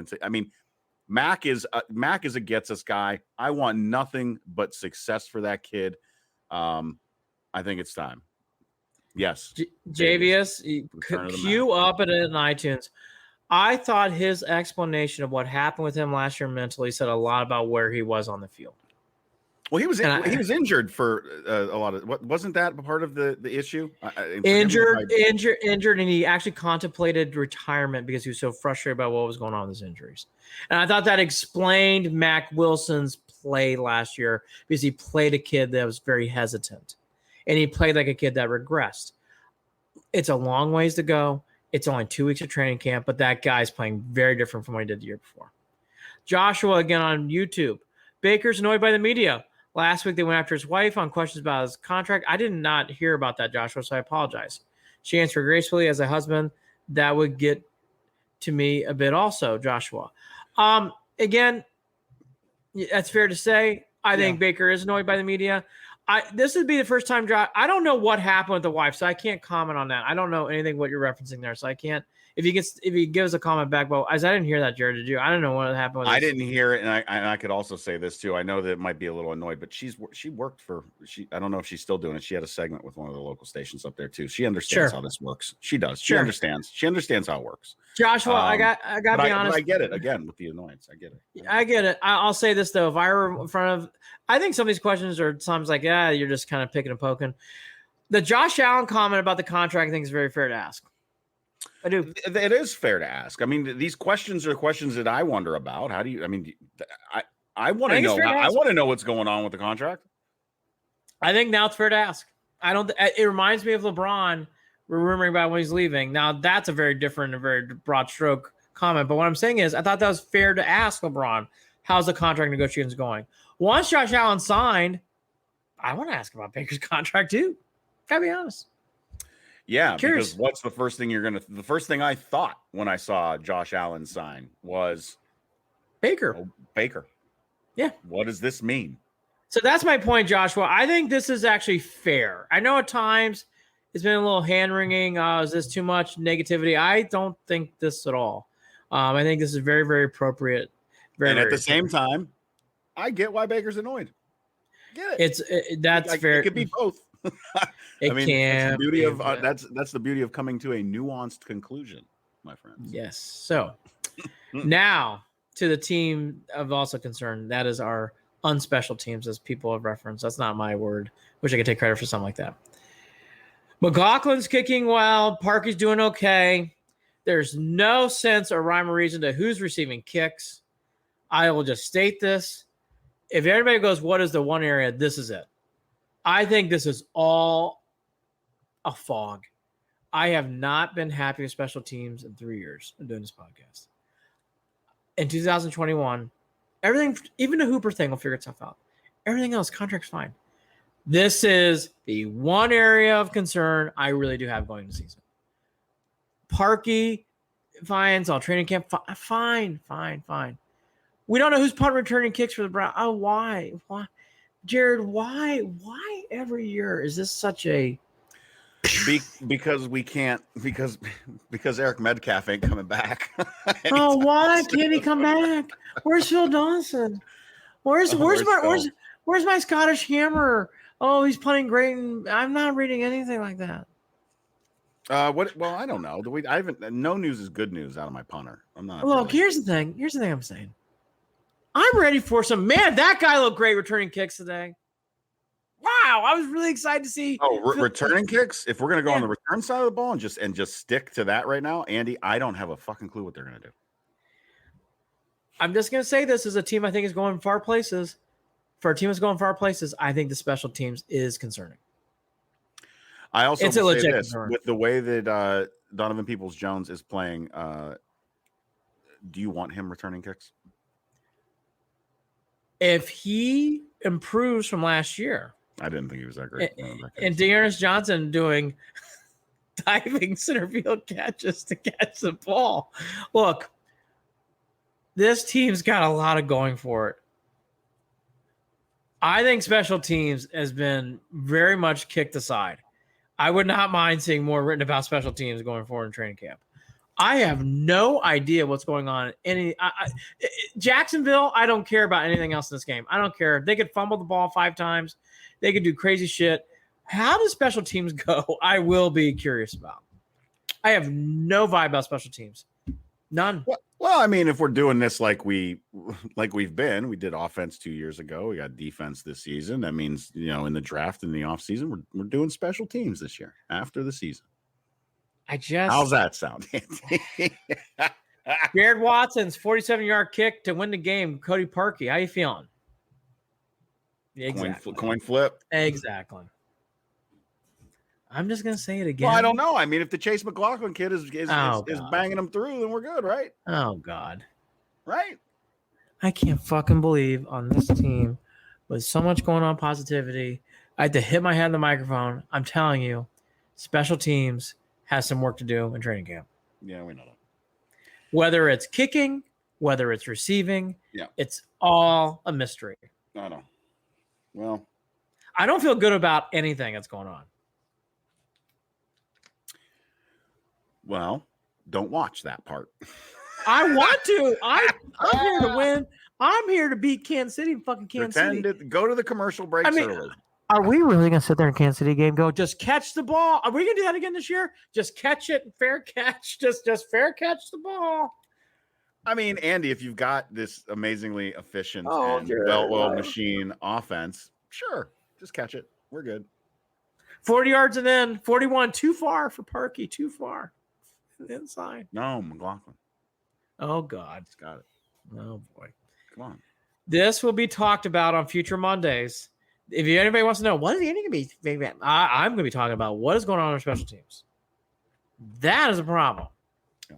Mac is a gets us guy. I want nothing but success for that kid. I think it's time. Yes. Javius, Return of the queue up it in iTunes. I thought his explanation of what happened with him last year mentally said a lot about where he was on the field. Well, he was injured for a lot of. Wasn't that part of the issue? Injured, and he actually contemplated retirement because he was so frustrated about what was going on with his injuries. And I thought that explained Mac Wilson's play last year because he played a kid that was very hesitant, and he played like a kid that regressed. It's a long ways to go. It's only 2 weeks of training camp, but that guy's playing very different from what he did the year before. Joshua, again on YouTube. Baker's annoyed by the media. Last week, they went after his wife on questions about his contract. I did not hear about that, Joshua, so I apologize. She answered gracefully as a husband. That would get to me a bit also, Joshua. Again, that's fair to say. I think Baker is annoyed by the media. This would be the first time, I don't know what happened with the wife, so I can't comment on that. I don't know anything what you're referencing there, so I can't. If he gives a comment back, well, as I didn't hear that, Jared, did you? I don't know what happened with I didn't hear it, and I could also say this too. I know that it might be a little annoyed, but she worked for I don't know if she's still doing it. She had a segment with one of the local stations up there too. She understands how this works. She does. She understands. She understands how it works. Joshua, I got to be honest. I get it again with the annoyance. I get it. I get it. I'll say this though: if I were in front of, I think some of these questions are sometimes like, you're just kind of picking and poking. The Josh Allen comment about the contract, I think, is very fair to ask. I do. It is fair to ask. I mean, these questions are questions that I wonder about. How do you? I mean, I want to know. I want to know what's going on with the contract. I think now it's fair to ask. I don't. It reminds me of LeBron. We're rumoring about when he's leaving. Now that's a very different, a very broad stroke comment. But what I'm saying is, I thought that was fair to ask LeBron. How's the contract negotiations going? Once Josh Allen signed, I want to ask about Baker's contract too. Gotta be honest. Yeah, because what's the first thing the first thing I thought when I saw Josh Allen sign was Baker. Oh, Baker. Yeah. What does this mean? So that's my point, Joshua. I think this is actually fair. I know at times it's been a little hand-wringing. Is this too much negativity? I don't think this at all. I think this is very, very appropriate. And at the same time, I get why Baker's annoyed. Get it. That's fair. It could be both. That's the beauty of that's the beauty of coming to a nuanced conclusion, my friends. Yes. So now to the team of also concern. That is our unspecial teams, as people have referenced. That's not my word. Wish I could take credit for something like that. McLaughlin's kicking well. Parkey's doing okay. There's no sense or rhyme or reason to who's receiving kicks. I will just state this. If everybody goes, what is the one area? This is it. I think this is all a fog. I have not been happy with special teams in 3 years of doing this podcast. In 2021, everything, even the Hooper thing, will figure itself out. Everything else, contract's fine. This is the one area of concern I really do have going into season. Parkey, fine. All training camp, fine. We don't know who's punt returning kicks for the Browns. Oh, why? Jared, why every year is this such a because we can't because Eric Metcalf ain't coming back. Oh, why can't he come back? Where's Phil Dawson? Where's my Scottish Hammer? Oh, he's punting great, and I'm not reading anything like that. What? Well, I don't know. I haven't. No news is good news out of my punter. I'm not. Look, here's the thing. I'm saying. I'm ready for some. Man, that guy looked great returning kicks today. Wow, I was really excited to see. Returning kicks. If we're gonna go on the return side of the ball and just stick to that right now, Andy, I don't have a fucking clue what they're gonna do. I'm just gonna say this as a team I think is going far places. For a team that's going far places, I think the special teams is concerning. I also say this with the way that Donovan Peoples-Jones is playing. Do you want him returning kicks? If he improves from last year, I didn't think he was that great. And Dearness Johnson doing diving center field catches to catch the ball. Look, this team's got a lot of going for it. I think special teams has been very much kicked aside. I would not mind seeing more written about special teams going forward in training camp. I have no idea what's going on. Jacksonville, I don't care about anything else in this game. I don't care. They could fumble the ball 5 times. They could do crazy shit. How does special teams go? I will be curious about. I have no vibe about special teams. None. Well, I mean, if we're doing this like we've been, we did offense 2 years ago. We got defense this season. That means, in the draft and the offseason, we're doing special teams this year after the season. How's that sound? Jared Watson's 47-yard kick to win the game. Cody Parkey, how you feeling? Exactly. Coin flip. Exactly. I'm just gonna say it again. Well, I don't know. I mean, if the Chase McLaughlin kid is banging them through, then we're good, right? Oh God, right? I can't fucking believe on this team with so much going on positivity. I had to hit my head on the microphone. I'm telling you, special teams has some work to do in training camp. Yeah, we know that. Whether it's kicking, whether it's receiving, it's all a mystery. I know. Well, I don't feel good about anything that's going on. Well, don't watch that part. I want to. I'm here to win. I'm here to beat Kansas City and fucking Kansas City. Go to the commercial breaks early. Are we really going to sit there in Kansas City game go, just catch the ball? Are we going to do that again this year? Just catch it, fair catch. Just fair catch the ball. I mean, Andy, if you've got this amazingly efficient and well-oiled machine offense, sure, just catch it. We're good. 40 yards and then 41. Too far for Parkey. Too far. Inside. No, McLaughlin. Oh, God. He's got it. Oh, boy. Come on. This will be talked about on future Mondays. If anybody wants to know, what is Andy going to be? I'm going to be talking about what is going on our special teams. That is a problem. Yeah.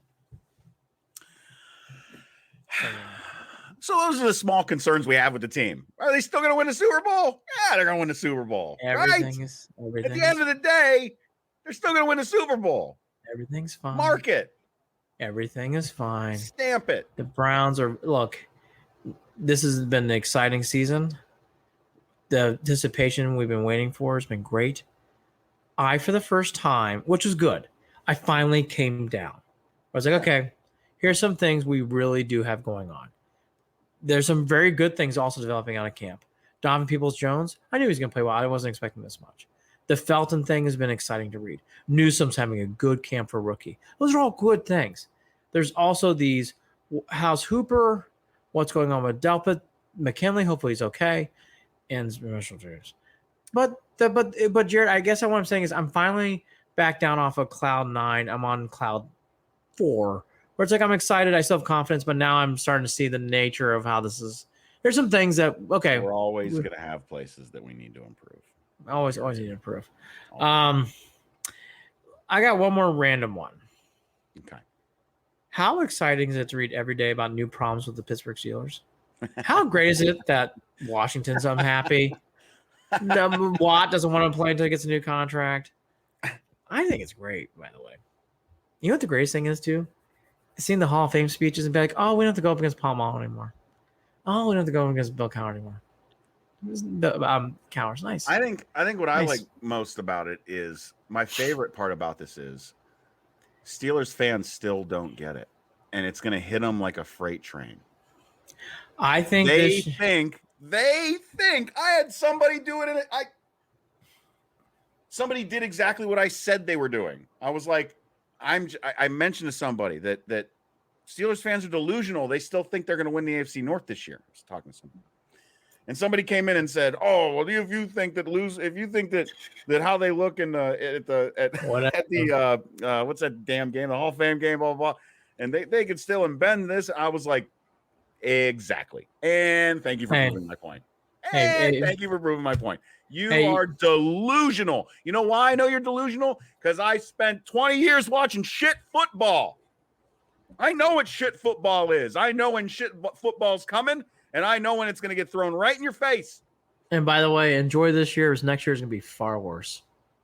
So those are the small concerns we have with the team. Are they still going to win the Super Bowl? Yeah, they're going to win the Super Bowl. Everything right? Is. At the end of the day, they're still going to win the Super Bowl. Everything's fine. Mark it. Everything is fine. Stamp it. The Browns are, look, this has been an exciting season. The anticipation we've been waiting for has been great. For the first time, which was good, I finally came down. I was like, okay, here's some things we really do have going on. There's some very good things also developing out of camp. Donovan Peoples-Jones, I knew he was going to play well. I wasn't expecting this much. The Felton thing has been exciting to read. Newsome's having a good camp for rookie. Those are all good things. There's also these, how's Hooper? What's going on with Delpit? McKinley, hopefully he's okay. And special teams. But Jared, I guess what I'm saying is I'm finally back down off of cloud 9. I'm on cloud 4, where it's like I'm excited. I still have confidence, but now I'm starting to see the nature of how this is. There's some things that, okay. We're always going to have places that we need to improve. Always need to improve. I got one more random one. Okay. How exciting is it to read every day about new problems with the Pittsburgh Steelers? How great is it that Washington's unhappy? Watt doesn't want to play until he gets a new contract. I think it's great, by the way. You know what the greatest thing is, too? Seeing the Hall of Fame speeches and be like, oh, we don't have to go up against Paul Mahon anymore. Oh, we don't have to go up against Bill Cowher anymore. Cowher's nice. I think what I like most about it is, my favorite part about this is Steelers fans still don't get it. And it's going to hit them like a freight train. I think they think I had somebody do it. Somebody did exactly what I said they were doing. I was like, I mentioned to somebody that Steelers fans are delusional. They still think they're going to win the AFC North this year. I was talking to somebody. And somebody came in and said, "Oh, well, if you think that how they look in at the what's that damn game, the Hall of Fame game, blah blah blah, and they could still embed this." I was like, exactly. And thank you for proving my point. Thank you for proving my point. You are delusional. You know why I know you're delusional? Because I spent 20 years watching shit football. I know what shit football is. I know when shit football's coming. And I know when it's going to get thrown right in your face. And by the way, enjoy this year, because next year is going to be far worse.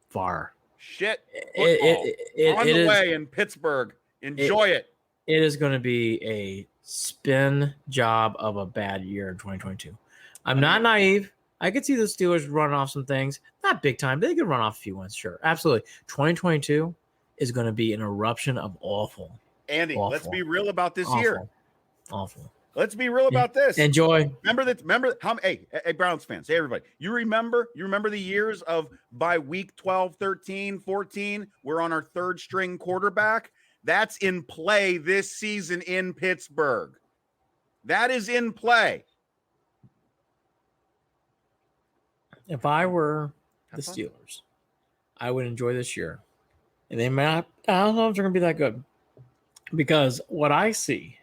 Far. Shit. On the way in Pittsburgh. Enjoy it. It is going to be a spin job of a bad year in 2022. I'm not naive. I could see the Steelers run off some things. Not big time. They could run off a few ones, sure. Absolutely. 2022 is going to be an eruption of awful. Andy, let's be real about this year. Awful. Let's be real about this. Enjoy. Remember how? Hey, Browns fans. Hey, everybody. You remember the years of by week 12, 13, 14, we're on our third string quarterback. That's in play this season in Pittsburgh. That is in play. If I were the Steelers, I would enjoy this year. And they might, I don't know if they're going to be that good. Because what I see,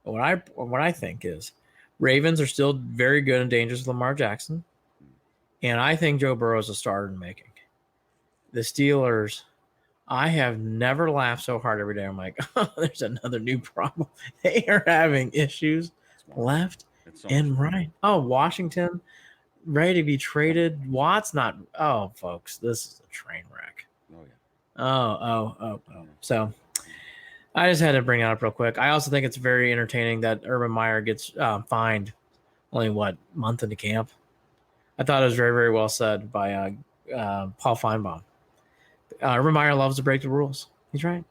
what I think is Ravens are still very good and dangerous with Lamar Jackson. And I think Joe Burrow is a starter in the making. The Steelers, I have never laughed so hard every day. I'm like, oh, there's another new problem. They are having issues left and right. Oh, Washington, ready to be traded. Watt's not. Oh, folks, this is a train wreck. Oh, yeah. Oh. So I just had to bring it up real quick. I also think it's very entertaining that Urban Meyer gets fined only, month into camp. I thought it was very, very well said by Paul Feinbaum. Urban Meyer loves to break the rules. He's right.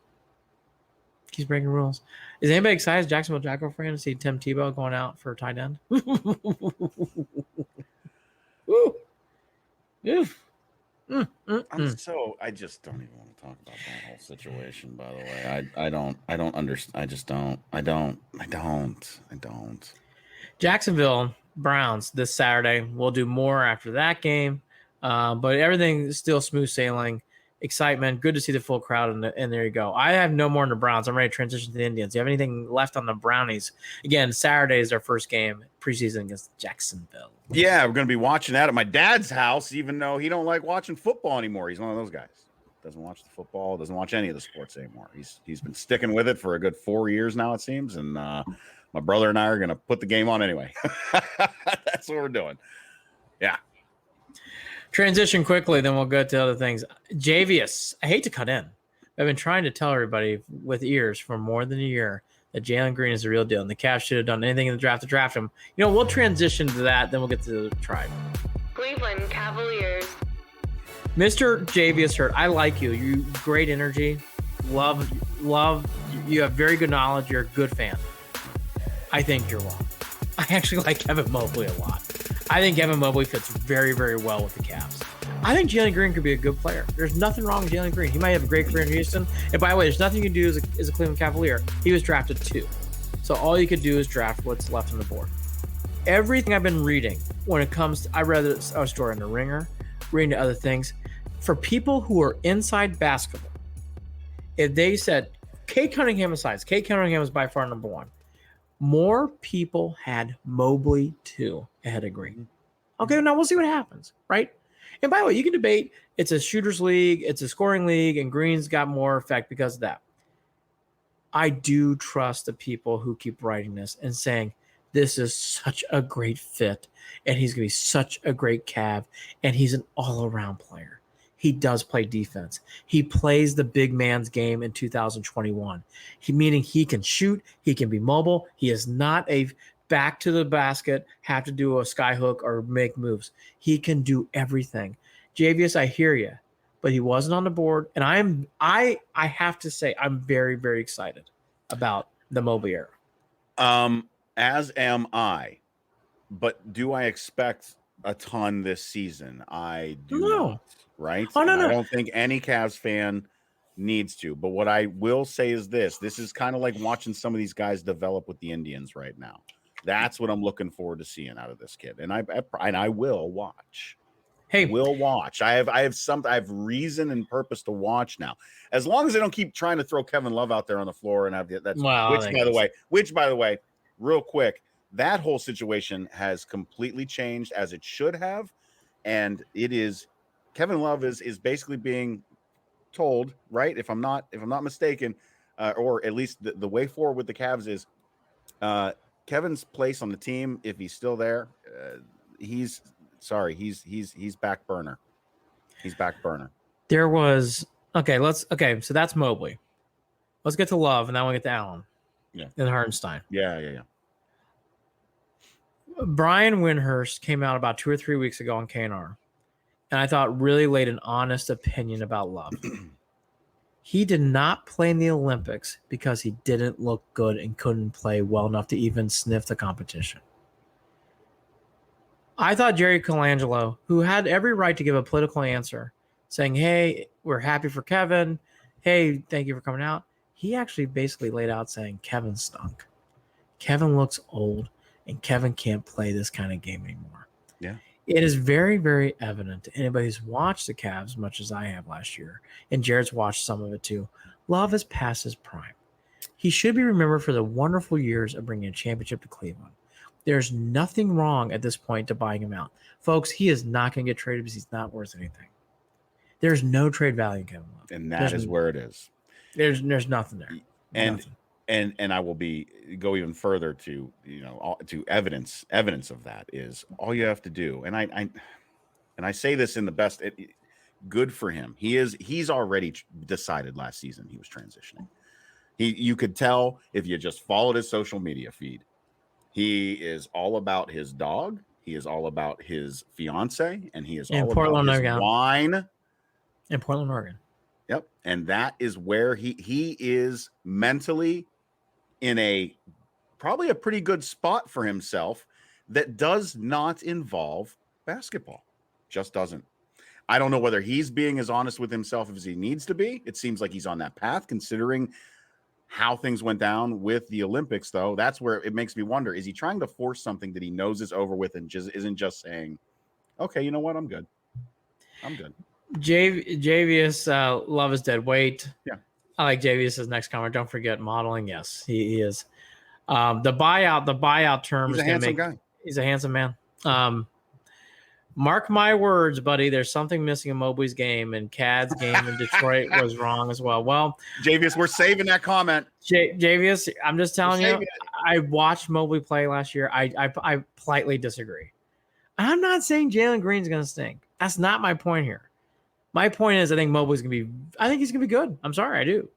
He's breaking rules. Is anybody excited, Jacksonville Jaguar fan, to see Tim Tebow going out for a tight end? Ooh. Oof. I just don't even want to talk about that whole situation, by the way. I don't understand. I don't. Jacksonville Browns this Saturday. We'll do more after that game. But everything is still smooth sailing. Excitement. Good to see the full crowd. And there you go. I have no more on the Browns. I'm ready to transition to the Indians. Do you have anything left on the Brownies? Again, Saturday is our first game preseason against Jacksonville. Yeah, we're going to be watching that at my dad's house, even though he don't like watching football anymore. He's one of those guys. Doesn't watch the football, doesn't watch any of the sports anymore. He's been sticking with it for a good 4 years now, it seems. And my brother and I are going to put the game on anyway. That's what we're doing. Yeah. Transition quickly, then we'll go to other things. Javius, I hate to cut in. I've been trying to tell everybody with ears for more than a year that Jalen Green is the real deal, and the Cavs should have done anything in the draft to draft him. We'll transition to that, then we'll get to the tribe. Cleveland Cavaliers. Mr. Javius Hurt, I like you. You great energy. Love. You have very good knowledge. You're a good fan. I think you're wrong. I actually like Kevin Mobley a lot. I think Kevin Mobley fits very, very well with the Cavs. I think Jalen Green could be a good player. There's nothing wrong with Jalen Green. He might have a great career in Houston. And by the way, there's nothing you can do as a Cleveland Cavalier. He was drafted 2. So all you could do is draft what's left on the board. Everything I've been reading when it comes to, I read a story in The Ringer, reading to other things. For people who are inside basketball, if they said, Kate Cunningham aside, Kate Cunningham was by far number 1. More people had Mobley 2 ahead of Green. Okay, now we'll see what happens, right? And by the way, you can debate it's a shooter's league, it's a scoring league, and Green's got more effect because of that. I do trust the people who keep writing this and saying this is such a great fit, and he's going to be such a great Cav, and he's an all-around player. He does play defense. He plays the big man's game in 2021. Meaning he can shoot, he can be mobile. He is not a back to the basket, have to do a sky hook or make moves. He can do everything. Javius, I hear you, but he wasn't on the board. And I have to say, I'm very, very excited about the Mobley era. As am I. But do I expect a ton this season? I do not. Right? Oh, no. I don't think any Cavs fan needs to. But what I will say is this is kind of like watching some of these guys develop with the Indians right now. That's what I'm looking forward to seeing out of this kid. And I will watch. Hey, will watch. I have reason and purpose to watch now. As long as they don't keep trying to throw Kevin Love out there on the floor and have that's which by the way, real quick, that whole situation has completely changed as it should have. And it is Kevin Love is basically being told, right? If I'm not mistaken, or at least the way forward with the Cavs is Kevin's place on the team. If he's still there, he's back burner. He's back burner. There was so that's Mobley. Let's get to Love, and then we'll get to Allen. Yeah. And Hartenstein. Yeah. Brian Windhurst came out about 2 or 3 weeks ago on KNR. And I thought really laid an honest opinion about Love. He did not play in the Olympics because he didn't look good and couldn't play well enough to even sniff the competition. I thought Jerry Colangelo, who had every right to give a political answer, saying, hey, we're happy for Kevin. Hey, thank you for coming out. He actually basically laid out saying Kevin stunk. Kevin looks old, and Kevin can't play this kind of game anymore. Yeah. It is very, very evident to anybody who's watched the Cavs as much as I have last year, and Jared's watched some of it too. Love is past his prime. He should be remembered for the wonderful years of bringing a championship to Cleveland. There's nothing wrong at this point to buying him out. Folks, he is not going to get traded because he's not worth anything. There's no trade value in Kevin Love. And that is where it is. There's nothing there. And I will go even further to to evidence of that is all you have to do. And I say this in the best. Good for him. He's already decided last season he was transitioning. You could tell if you just followed his social media feed. He is all about his dog. He is all about his fiance, and he is all about his wine. In Portland, Oregon. Yep. And that is where he is mentally in probably a pretty good spot for himself that does not involve basketball. Just doesn't. I don't know whether he's being as honest with himself as he needs to be. It seems like he's on that path, considering how things went down with the Olympics, though. That's where it makes me wonder, is he trying to force something that he knows is over with and just isn't just saying, okay, you know what? I'm good. Javius, love is dead weight. Yeah. I like Javius's next comment. Don't forget modeling. Yes, he is. The buyout term is a handsome guy. He's a handsome man. Mark my words, buddy. There's something missing in Mobley's game, and Cad's game in Detroit was wrong as well. Well, Javius, we're saving that comment. Javius, I'm just telling you, I watched Mobley play last year. I politely disagree. I'm not saying Jalen Green's going to stink. That's not my point here. My point is I think he's going to be good. I'm sorry, I do.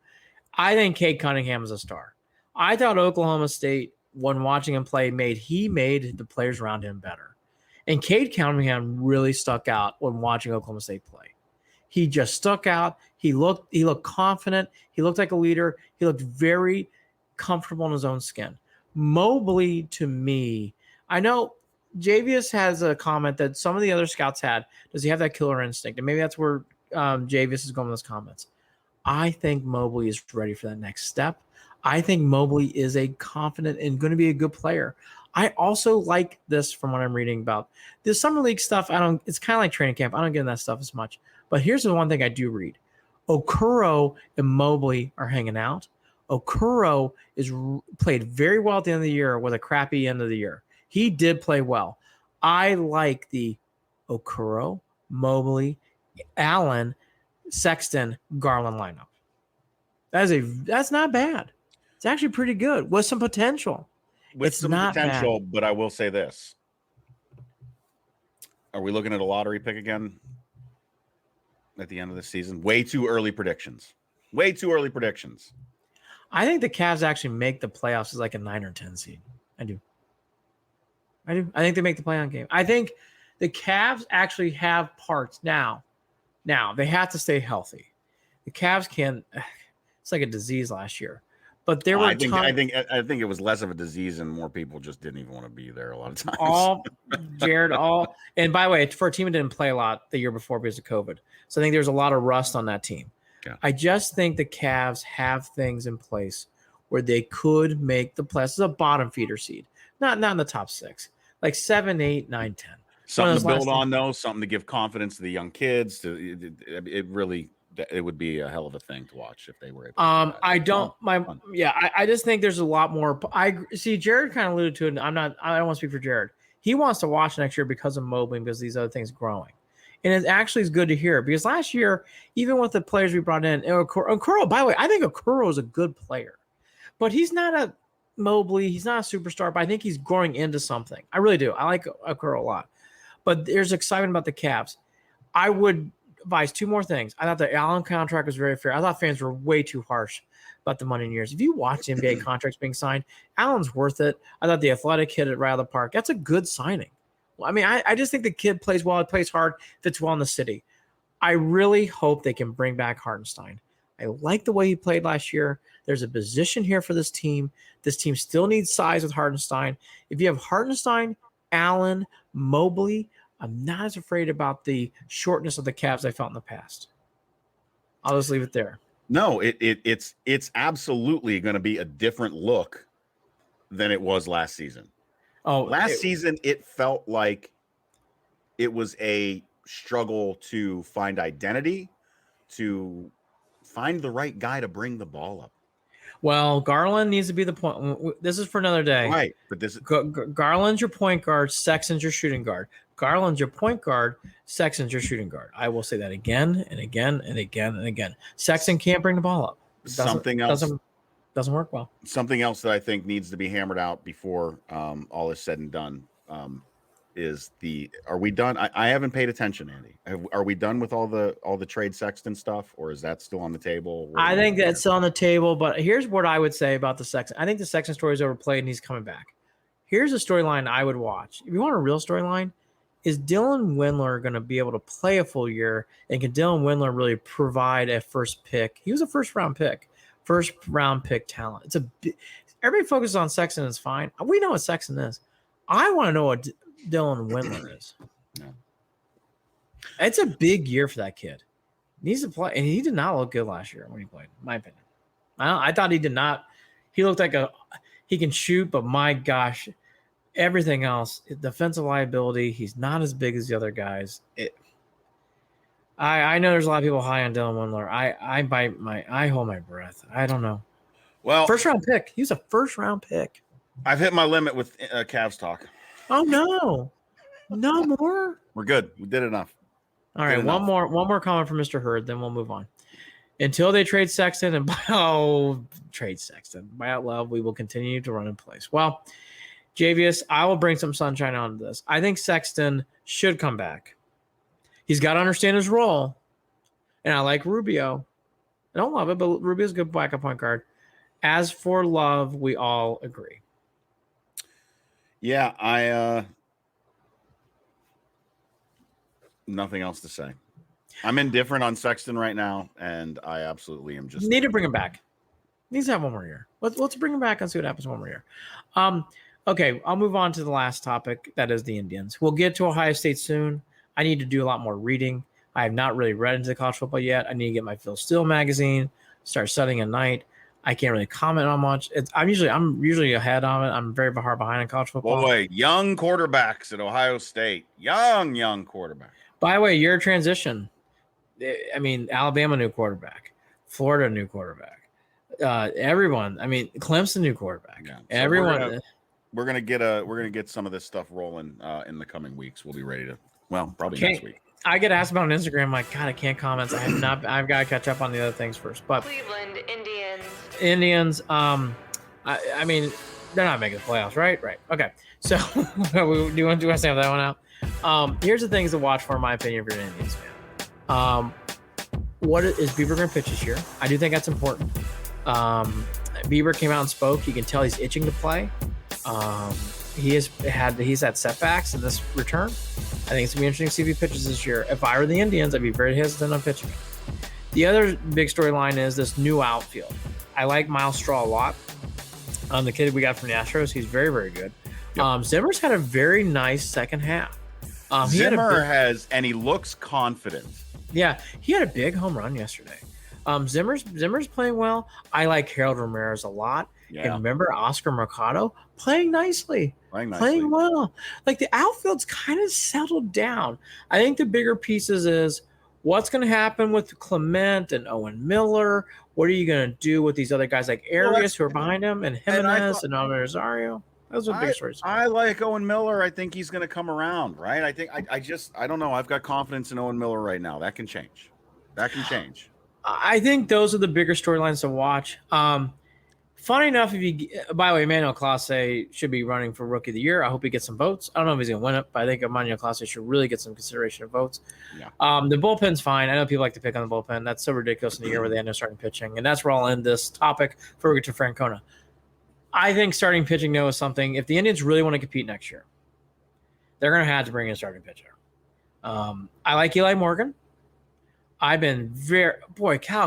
I think Cade Cunningham is a star. I thought Oklahoma State, when watching him play, made the players around him better. And Cade Cunningham really stuck out when watching Oklahoma State play. He just stuck out. He looked confident. He looked like a leader. He looked very comfortable in his own skin. Mobley, to me, I know Javius has a comment that some of the other scouts had. Does he have that killer instinct? And maybe that's where Javius is going with his comments. I think Mobley is ready for that next step. I think Mobley is a confident and going to be a good player. I also like this from what I'm reading about. The summer league stuff, it's kind of like training camp. I don't get in that stuff as much. But here's the one thing I do read. Okoro and Mobley are hanging out. Okoro played very well at the end of the year with a crappy end of the year. He did play well. I like the Okoro, Mobley, Allen, Sexton, Garland lineup. That's not bad. It's actually pretty good with some potential. With some potential, but I will say this. Are we looking at a lottery pick again at the end of the season? Way too early predictions. I think the Cavs actually make the playoffs as like a 9 or 10 seed. I do. I think they make the play-on game. I think the Cavs actually have parts now. Now, they have to stay healthy. The Cavs can – it's like a disease last year. But there were I think it was less of a disease and more people just didn't even want to be there a lot of times. And by the way, for a team that didn't play a lot the year before because of COVID. So I think there's a lot of rust on that team. Yeah. I just think the Cavs have things in place where they could make the playoffs as a bottom feeder seed. Not in the top 6. Like 7, 8, 9, 10. Something to build on, though. Something to give confidence to the young kids. It would be a hell of a thing to watch if they were able to I just think there's a lot more. I see Jared kind of alluded to it. I don't want to speak for Jared. He wants to watch next year because of Mobley and because these other things growing. And it actually is good to hear because last year, even with the players we brought in, Okoro, by the way, I think Okoro is a good player, but he's not a Mobley. He's not a superstar, but I think he's growing into something. I really do. I like Okoro a lot, but there's excitement about the Cavs. I would advise 2 more things. I thought the Allen contract was very fair. I thought fans were way too harsh about the money in years. If you watch the NBA contracts being signed, Allen's worth it. I thought the Athletic hit it right out of the park. That's a good signing. I mean, I just think the kid plays well. He plays hard, fits well in the city. I really hope they can bring back Hartenstein. I like the way he played last year. There's a position here for this team. This team still needs size with Hartenstein. If you have Hartenstein, Allen, Mobley, I'm not as afraid about the shortness of the Cavs I felt in the past. I'll just leave it there. No, it's absolutely going to be a different look than it was last season. Last season, it felt like it was a struggle to find identity, to find the right guy to bring the ball up. Well, Garland needs to be the point. This is for another day. Right, but this is Garland's your point guard, Sexton's your shooting guard. Garland's your point guard, Sexton's your shooting guard. I will say that again and again and again and again. Sexton can't bring the ball up. Something else doesn't work well. Something else that I think needs to be hammered out before all is said and done is are we done? I haven't paid attention, Andy. Are we done with all the trade Sexton stuff, or is that still on the table? I think that's on the table, but here's what I would say about the Sexton. I think the Sexton story is overplayed and he's coming back. Here's a storyline I would watch. If you want a real storyline, is Dylan Windler going to be able to play a full year, and can Dylan Windler really provide a first pick? He was a first round pick talent. Everybody focuses on Sexton is fine. We know what Sexton is. I want to know what Dylan Windler is. Yeah. It's a big year for that kid. He needs to play, and he did not look good last year when he played, in my opinion. I thought he did not. He looked like he can shoot, but my gosh, everything else, defensive liability, he's not as big as the other guys. I know there's a lot of people high on Dylan Windler. I hold my breath. I don't know. Well, first round pick. He's a first round pick. I've hit my limit with Cavs talk. Oh no more. We're good. We did enough. All right, one more comment from Mr. Hurd, then we'll move on. Until they trade Sexton and trade Sexton, buy out Love, we will continue to run in place. Well, Javius, I will bring some sunshine onto this. I think Sexton should come back. He's got to understand his role, and I like Rubio. I don't love it, but Rubio's a good backup point guard. As for Love, we all agree. Yeah, nothing else to say. I'm indifferent on Sexton right now, and I absolutely am just need to bring him back. Needs to have one more year. Let's bring him back and see what happens one more year. Okay, I'll move on to the last topic. That is the Indians. We'll get to Ohio State soon. I need to do a lot more reading. I have not really read into the college football yet. I need to get my Phil Steele magazine, start studying at night. I can't really comment on much. I'm usually ahead on it. I'm very far behind in college football. Boy, young quarterbacks at Ohio State. Young quarterback. By the way, your transition. I mean, Alabama new quarterback, Florida new quarterback. Everyone. I mean, Clemson new quarterback. Yeah. So everyone. We're gonna get some of this stuff rolling in the coming weeks. We'll be ready to. Well, probably next week. I get asked about on Instagram. I'm like, God, I can't comment. I've got to catch up on the other things first. But Cleveland Indians. I mean, they're not making the playoffs, right? Right. Okay. So do you want to stamp that one out? Here's the things to watch for, in my opinion, if you're an Indians fan. What is Bieber going to pitch this year? I do think that's important. Bieber came out and spoke. You can tell he's itching to play. He's had setbacks in this return. I think it's gonna be interesting to see if he pitches this year. If I were the Indians, I'd be very hesitant on pitching him. The other big storyline is this new outfield. I like Miles Straw a lot. The kid we got from the Astros, he's very, very good. Yep. Zimmer's had a very nice second half. And he looks confident. Yeah, he had a big home run yesterday. Zimmer's playing well. I like Harold Ramirez a lot. Yeah. And remember Oscar Mercado playing nicely. Playing well. Like the outfield's kind of settled down. I think the bigger pieces is what's going to happen with Clement and Owen Miller. What are you going to do with these other guys like Arias who are behind him and Jimenez and Rosario? Those are big stories. I like Owen Miller. I think he's going to come around, right? I think I don't know. I've got confidence in Owen Miller right now. That can change. I think those are the bigger storylines to watch. Funny enough, by the way, Emmanuel Clase should be running for Rookie of the Year. I hope he gets some votes. I don't know if he's going to win it, but I think Emmanuel Clase should really get some consideration of votes. Yeah. The bullpen's fine. I know people like to pick on the bullpen. That's so ridiculous in the year where they end up starting pitching. And that's where I'll end this topic before we get to Francona. I think starting pitching, though, is something. If the Indians really want to compete next year, they're going to have to bring in a starting pitcher. I like Eli Morgan. Cal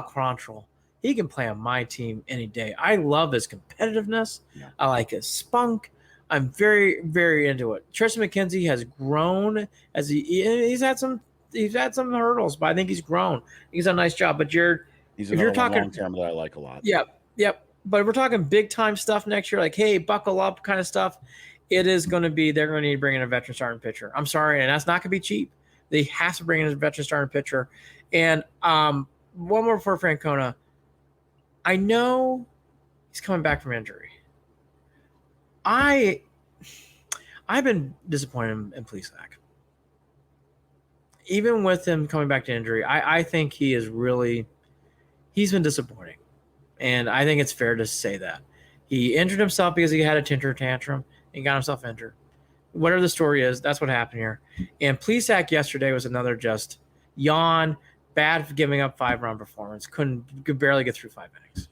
Quantrill he can play on my team any day. I love his competitiveness. Yeah. I like his spunk. I'm very, very into it. Tristan McKenzie has grown as he's had some hurdles, but I think he's grown. He's done a nice job. But Jared, He's if you're another talking long term that I like a lot. Yep. But if we're talking big time stuff next year, like, hey, buckle up kind of stuff, it is going to be, they're going to need to bring in a veteran starting pitcher. I'm sorry. And that's not going to be cheap. They have to bring in a veteran starting pitcher. And one more for Francona. I know he's coming back from injury. I've been disappointed in Plesac. Even with him coming back to injury, I think he's been disappointing. And I think it's fair to say that. He injured himself because he had a temper tantrum and got himself injured. Whatever the story is, that's what happened here. And Plesac yesterday was another just yawn, bad for giving up 5-run performance. Could barely get through 5 innings.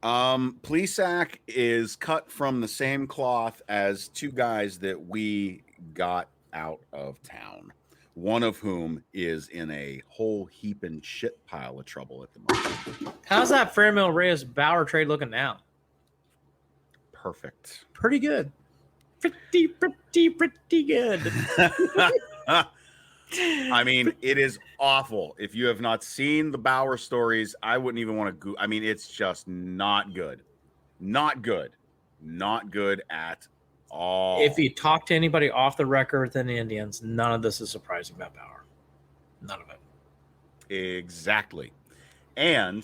Plesac is cut from the same cloth as 2 guys that we got out of town. One of whom is in a whole heaping shit pile of trouble at the moment. How's that Fairmill Reyes Bauer trade looking now? Perfect. Pretty good. Pretty good. I mean, it is awful. If you have not seen the Bauer stories, I wouldn't even want to go. I mean, it's just not good. Not good. Not good at all. If you talk to anybody off the record within the Indians, none of this is surprising about Bauer. None of it. Exactly. And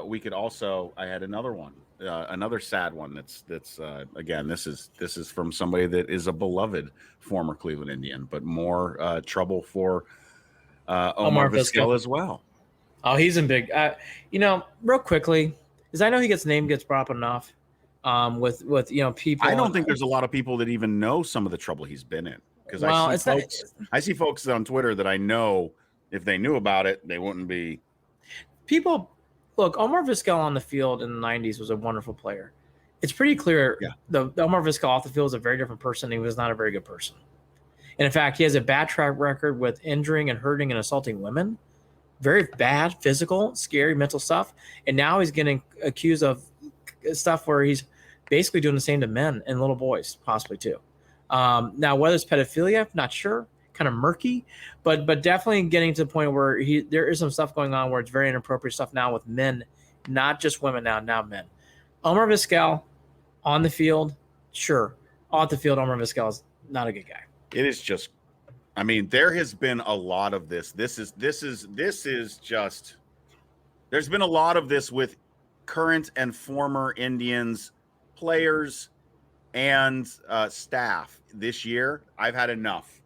we could also, I had another one, another sad one. That's again, this is from somebody that is a beloved former Cleveland Indian, but more trouble for Omar Vizquel as well. Oh, he's in big. Real quickly, because I know he gets brought up enough. With people. I don't think there's a lot of people that even know some of the trouble he's been in. Because I see folks on Twitter that I know if they knew about it, they wouldn't be. People, look, Omar Vizquel on the field in the 90s was a wonderful player. It's pretty clear the Omar Vizquel off the field is a very different person. He was not a very good person. And in fact, he has a bad track record with injuring and hurting and assaulting women. Very bad, physical, scary, mental stuff. And now he's getting accused of stuff where he's basically doing the same to men and little boys, possibly too. Now, whether it's pedophilia, not sure, kind of murky, but definitely getting to the point where there is some stuff going on where it's very inappropriate stuff now with men, not just women now men. Omar Vizquel on the field, sure. Off the field, Omar Vizquel is not a good guy. It is just, I mean, there has been a lot of this. This is just, there's been a lot of this with current and former Indians players and staff this year. I've had enough.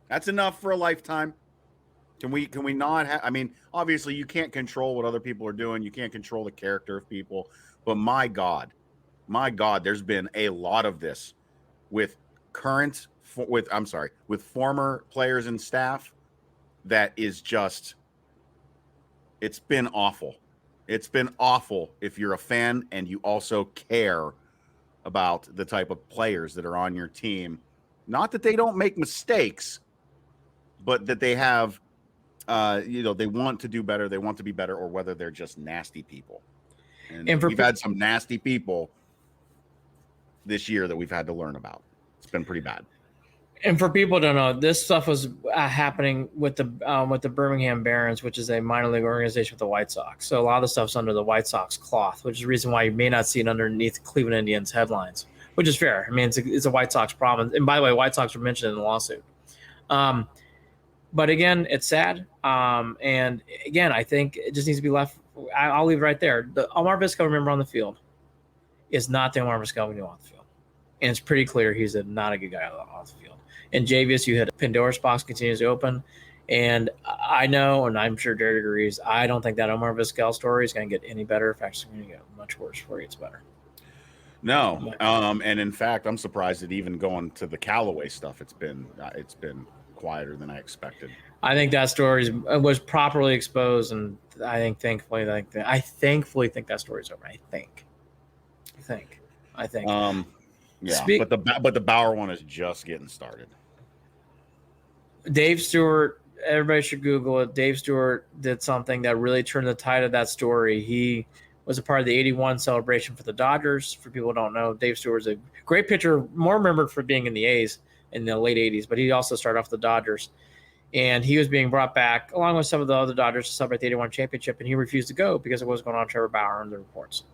That's enough for a lifetime. Can we not have, I mean, obviously you can't control what other people are doing. You can't control the character of people, but my God, there's been a lot of this with with former players and staff that is just, it's been awful. It's been awful if you're a fan and you also care about the type of players that are on your team. Not that they don't make mistakes, but that they have, they want to do better, they want to be better, or whether they're just nasty people. And we've had some nasty people this year that we've had to learn about. It's been pretty bad. And for people who don't know, this stuff was happening with the Birmingham Barons, which is a minor league organization with the White Sox. So a lot of the stuff's under the White Sox cloth, which is the reason why you may not see it underneath Cleveland Indians headlines, which is fair. I mean, it's a White Sox problem. And by the way, White Sox were mentioned in the lawsuit. But again, it's sad. And again, I think it just needs to be left. I'll leave it right there. The Omar Vizquel, remember, on the field is not the Omar Vizquel we knew off the field. And it's pretty clear he's not a good guy off the field. And Javius, you had Pandora's box continues to open. And I know, and I'm sure Jared agrees, I don't think that Omar Vizquel story is going to get any better. In fact, it's going to get much worse before it gets better. No. And in fact, I'm surprised that even going to the Callaway stuff, it's been quieter than I expected. I think that story was properly exposed, and I thankfully think that story's over. I think. Yeah, but the Bauer one is just getting started. Dave Stewart everybody should Google it. Dave Stewart did something that really turned the tide of that story. He was a part of the 81 celebration for the Dodgers. For people who don't know, Dave Stewart was a great pitcher, more remembered for being in the A's in the late 80s, but he also started off the Dodgers. And he was being brought back along with some of the other Dodgers to celebrate the 81 championship, and he refused to go because of what was going on with Trevor Bauer and the reports.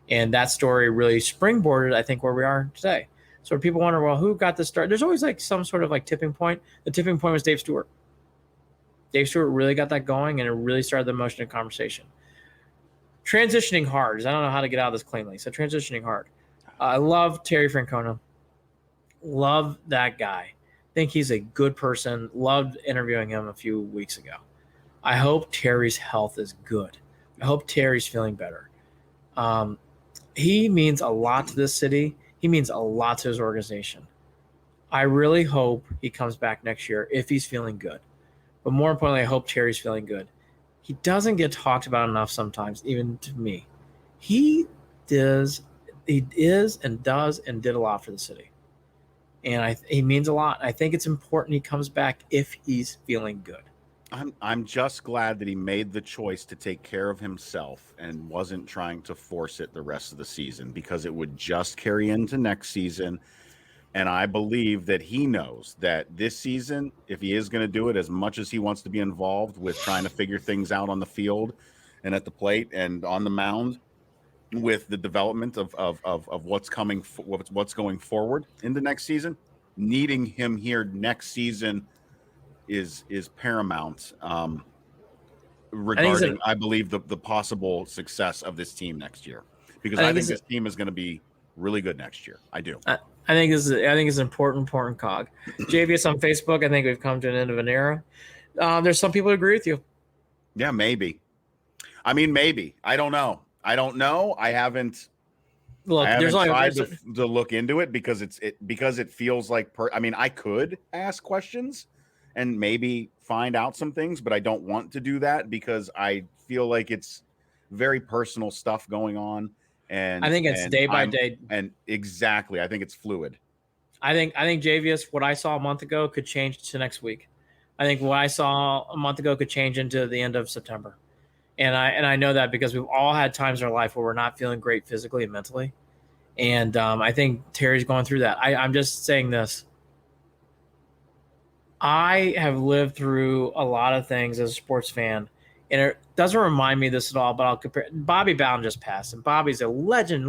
And that story really springboarded, I think, where we are today. So people wonder, well, who got the start? There's always like some sort of like tipping point. The tipping point was Dave Stewart. Dave Stewart really got that going, and it really started the motion of conversation. Transitioning hard. I don't know how to get out of this cleanly. So transitioning hard. I love Terry Francona. Love that guy. Think he's a good person. Loved interviewing him a few weeks ago. I hope Terry's health is good. I hope Terry's feeling better. He means a lot to this city. He means a lot to his organization. I really hope he comes back next year if he's feeling good. But more importantly, I hope Terry's feeling good. He doesn't get talked about enough sometimes, even to me. He is and does and did a lot for the city. And he means a lot. I think it's important he comes back if he's feeling good. I'm just glad that he made the choice to take care of himself and wasn't trying to force it the rest of the season, because it would just carry into next season. And I believe that he knows that this season, if he is going to do it, as much as he wants to be involved with trying to figure things out on the field and at the plate and on the mound with the development of what's coming, what's going forward into next season, needing him here next season is paramount regarding, I believe, the possible success of this team next year, because I think this team is going to be really good next year. I do. I think it's an important cog. JVS on Facebook, I think we've come to an end of an era. There's some people who agree with you. Yeah, maybe. I mean, maybe. I don't know. I haven't tried to look into it because it feels like I could ask questions and maybe find out some things, but I don't want to do that because I feel like it's very personal stuff going on. And I think it's day by day. And exactly. I think it's fluid. I think JVS, what I saw a month ago could change to next week. I think what I saw a month ago could change into the end of September. And I know that because we've all had times in our life where we're not feeling great physically and mentally. And I think Terry's going through that. I'm just saying this. I have lived through a lot of things as a sports fan, and it doesn't remind me of this at all, but I'll compare. Bobby Bowden just passed, and Bobby's a legendary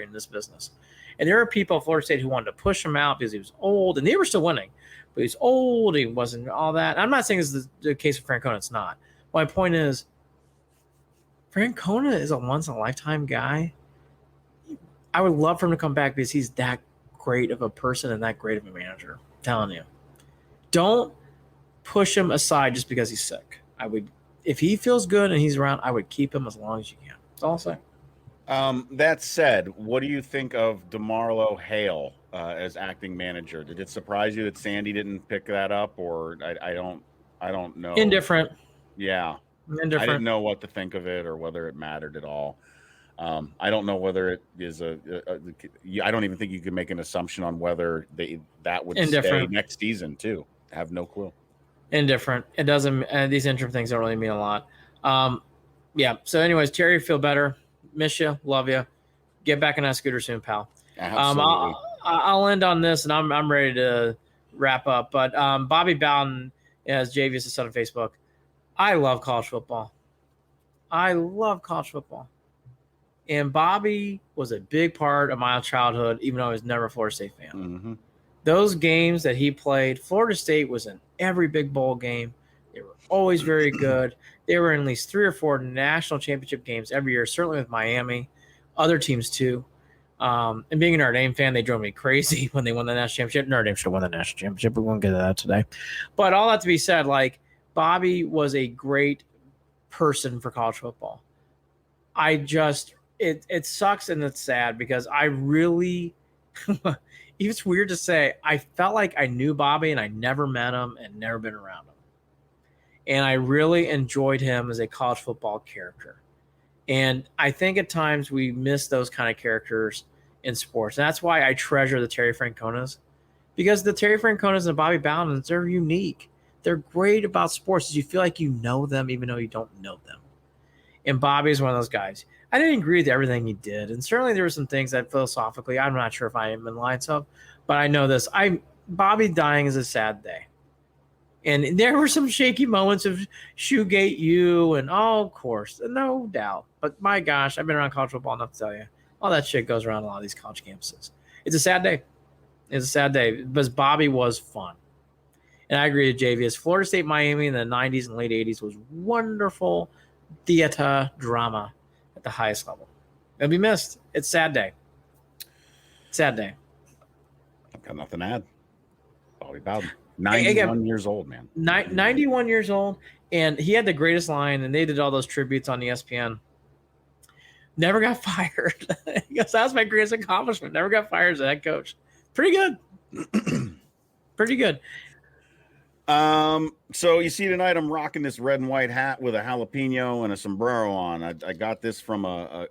in this business. And there are people at Florida State who wanted to push him out because he was old, and they were still winning. But he's old, he wasn't all that. I'm not saying this is the case with Francona. It's not. My point is, Francona is a once-in-a-lifetime guy. I would love for him to come back because he's that great of a person and that great of a manager. I'm telling you. Don't push him aside just because he's sick. If he feels good and he's around, I would keep him as long as you can. That's all I'll say. That said, what do you think of DeMarlo Hale as acting manager? Did it surprise you that Sandy didn't pick that up, or I don't know. Indifferent. Yeah. Indifferent. I didn't know what to think of it or whether it mattered at all. I don't know whether it is I don't even think you can make an assumption on whether that would stay next season too. I have no clue. Indifferent. It doesn't. These interim things don't really mean a lot. Yeah. So, anyways, Terry, feel better. Miss you. Love you. Get back on that scooter soon, pal. Absolutely. I'll end on this, and I'm ready to wrap up. But Bobby Bowden, as JVS has said on Facebook, I love college football. And Bobby was a big part of my childhood, even though I was never a Florida State fan. Mm-hmm. Those games that he played, Florida State was in every big bowl game. They were always very good. They were in at least 3 or 4 national championship games every year, certainly with Miami, other teams too. And being a Notre Dame fan, they drove me crazy when they won the national championship. Notre Dame should have won the national championship. We won't get to that today. But all that to be said, Bobby was a great person for college football. It sucks and it's sad because I really, it's weird to say, I felt like I knew Bobby and I never met him and never been around him. And I really enjoyed him as a college football character. And I think at times we miss those kind of characters in sports. And that's why I treasure the Terry Franconas, because the Terry Franconas and the Bobby Bowdens, they're unique. they're great about sports is you feel like you know them even though you don't know them. And Bobby is one of those guys. I didn't agree with everything he did, and certainly there were some things that philosophically I'm not sure if I am in lines of, but I know this. Bobby dying is a sad day. And there were some shaky moments of Shoegate U and of course, no doubt. But my gosh, I've been around college football enough to tell you, all that shit goes around a lot of these college campuses. It's a sad day. It's a sad day because Bobby was fun. And I agree with JV. Florida State, Miami in the 90s and late 80s was wonderful theater drama at the highest level. It'll be missed. It's a sad day. Sad day. I've got nothing to add. Bobby Bowden. 91 years old, man. 91 years old, and he had the greatest line, and they did all those tributes on ESPN. Never got fired. He goes, that was my greatest accomplishment. Never got fired as a head coach. Pretty good. Pretty good. So you see tonight I'm rocking this red and white hat with a jalapeno and a sombrero on. I got this from a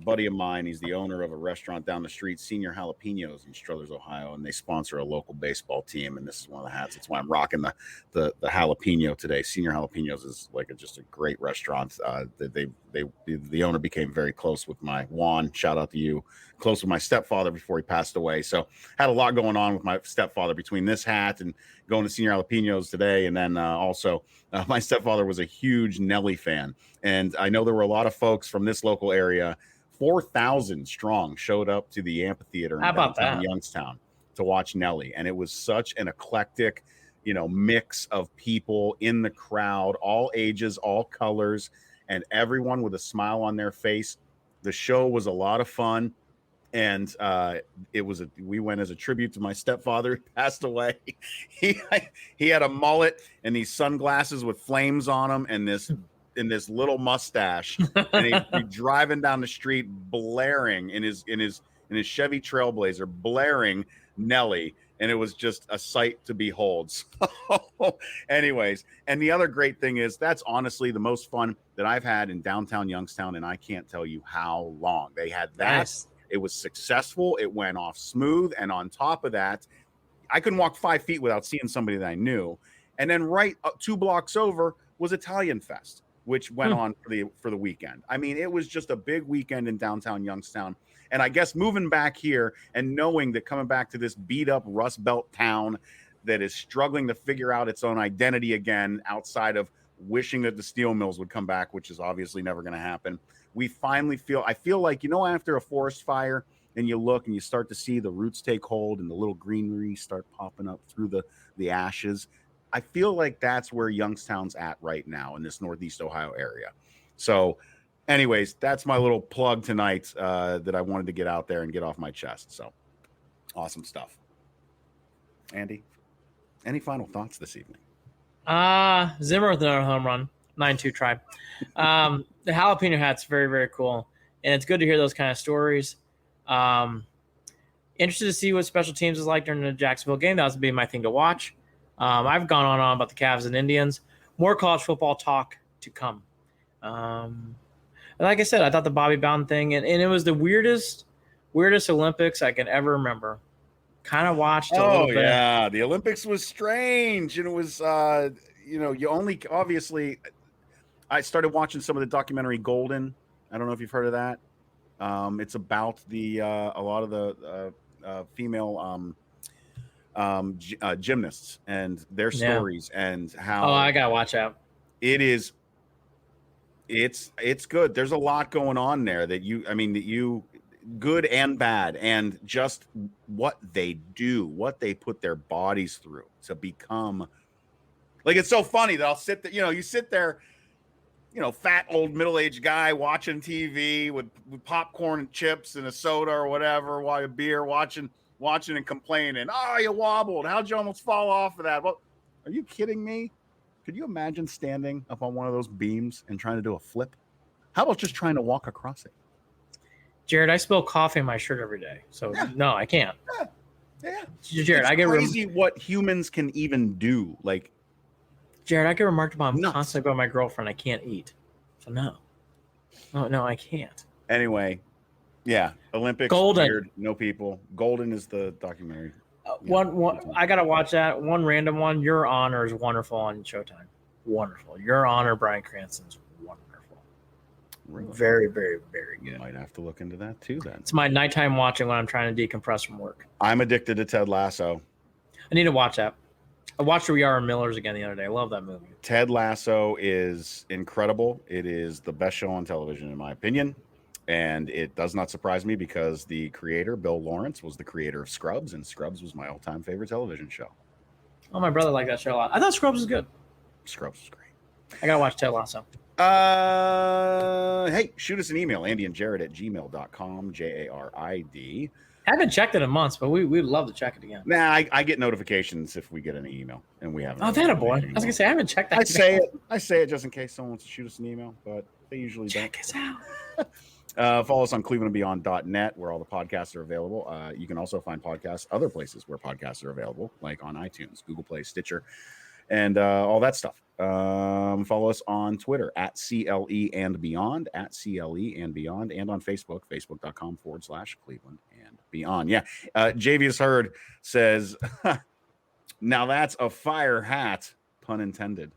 buddy of mine. He's the owner of a restaurant down the street, Senior Jalapenos in Struthers, Ohio, and they sponsor a local baseball team. And this is one of the hats. That's why I'm rocking the jalapeno today. Senior Jalapenos is like just a great restaurant. The owner became very close with my Juan. Shout out to you. Close with my stepfather before he passed away. So had a lot going on with my stepfather between this hat and going to Senior Jalapenos today. And then also my stepfather was a huge Nelly fan. And I know there were a lot of folks from this local area, 4,000 strong, showed up to the amphitheater in downtown Youngstown to watch Nelly. And it was such an eclectic, mix of people in the crowd, all ages, all colors, and everyone with a smile on their face. The show was a lot of fun. And we went as a tribute to my stepfather who passed away. He had a mullet and these sunglasses with flames on them and this little mustache, and he'd be driving down the street blaring in his Chevy Trailblazer, blaring Nelly, and it was just a sight to behold. So, anyways, and the other great thing is that's honestly the most fun that I've had in downtown Youngstown, and I can't tell you how long. They had that. Nice. It was successful. It went off smooth. And on top of that, I couldn't walk 5 feet without seeing somebody that I knew. And then right 2 blocks over was Italian Fest, which went on for the weekend. I mean, it was just a big weekend in downtown Youngstown. And I guess moving back here and knowing that coming back to this beat up Rust Belt town that is struggling to figure out its own identity again outside of wishing that the steel mills would come back, which is obviously never going to happen. We finally I feel like, after a forest fire and you look and you start to see the roots take hold and the little greenery start popping up through the ashes. I feel like that's where Youngstown's at right now in this Northeast Ohio area. So anyways, that's my little plug tonight that I wanted to get out there and get off my chest. So awesome stuff. Andy, any final thoughts this evening? Zimmer with another home run. 9-2 tribe. The jalapeno hat's very, very cool. And it's good to hear those kind of stories. Interested to see what special teams is like during the Jacksonville game. That would be my thing to watch. I've gone on and on about the Cavs and Indians. More college football talk to come. Like I said, I thought the Bobby Bowden thing, and it was the weirdest Olympics I can ever remember. Kind of watched a little bit. Oh, yeah. The Olympics was strange. And it was, you only – obviously – I started watching some of the documentary Golden. I don't know if you've heard of that. It's about a lot of the female gymnasts and their stories and how. Oh, I gotta watch out. It's good. There's a lot going on there that good and bad, and just what they do, what they put their bodies through to become. Like, it's so funny that I'll sit there. You sit there. Fat old middle-aged guy watching TV with popcorn and chips and a soda or whatever, while a beer, watching and complaining. Oh, you wobbled. How'd you almost fall off of that? Well, are you kidding me? Could you imagine standing up on one of those beams and trying to do a flip? How about just trying to walk across it? Jared, I spill coffee in my shirt every day, so no, I can't. Yeah. Jared, it's crazy what humans can even do. Like. Jared, I get remarked upon constantly by my girlfriend. I can't eat. So no, I can't. Anyway, yeah. Olympics, Golden. Weird, no people. Golden is the documentary. One. I gotta watch that. One random one. Your Honor is wonderful on Showtime. Wonderful. Your Honor, Bryan Cranston's wonderful. Really? Very, very, very good. Might have to look into that too then. It's my nighttime watching when I'm trying to decompress from work. I'm addicted to Ted Lasso. I need to watch that. I watched We Are Millers again the other day. I love that movie. Ted Lasso is incredible. It is the best show on television, in my opinion. And it does not surprise me because the creator, Bill Lawrence, was the creator of Scrubs, and Scrubs was my all-time favorite television show. Oh, my brother liked that show a lot. I thought Scrubs was good. Scrubs was great. I gotta watch Ted Lasso. Hey, shoot us an email, andyandjared@gmail.com, JARID. I haven't checked it in months, but we'd love to check it again. Nah, I get notifications if we get an email, and we haven't. Oh, that a boy. I was gonna say I haven't checked that. I say it just in case someone wants to shoot us an email, but they usually check don't. us out. Follow us on clevelandandbeyond.net, where all the podcasts are available. You can also find podcasts other places where podcasts are available, like on iTunes, Google Play, Stitcher, and all that stuff. Follow us on Twitter @CLE and Beyond, @CLE and Beyond, and on Facebook, facebook.com/Cleveland and Beyond. Yeah. Javius Hurd says, now that's a fire hat, pun intended.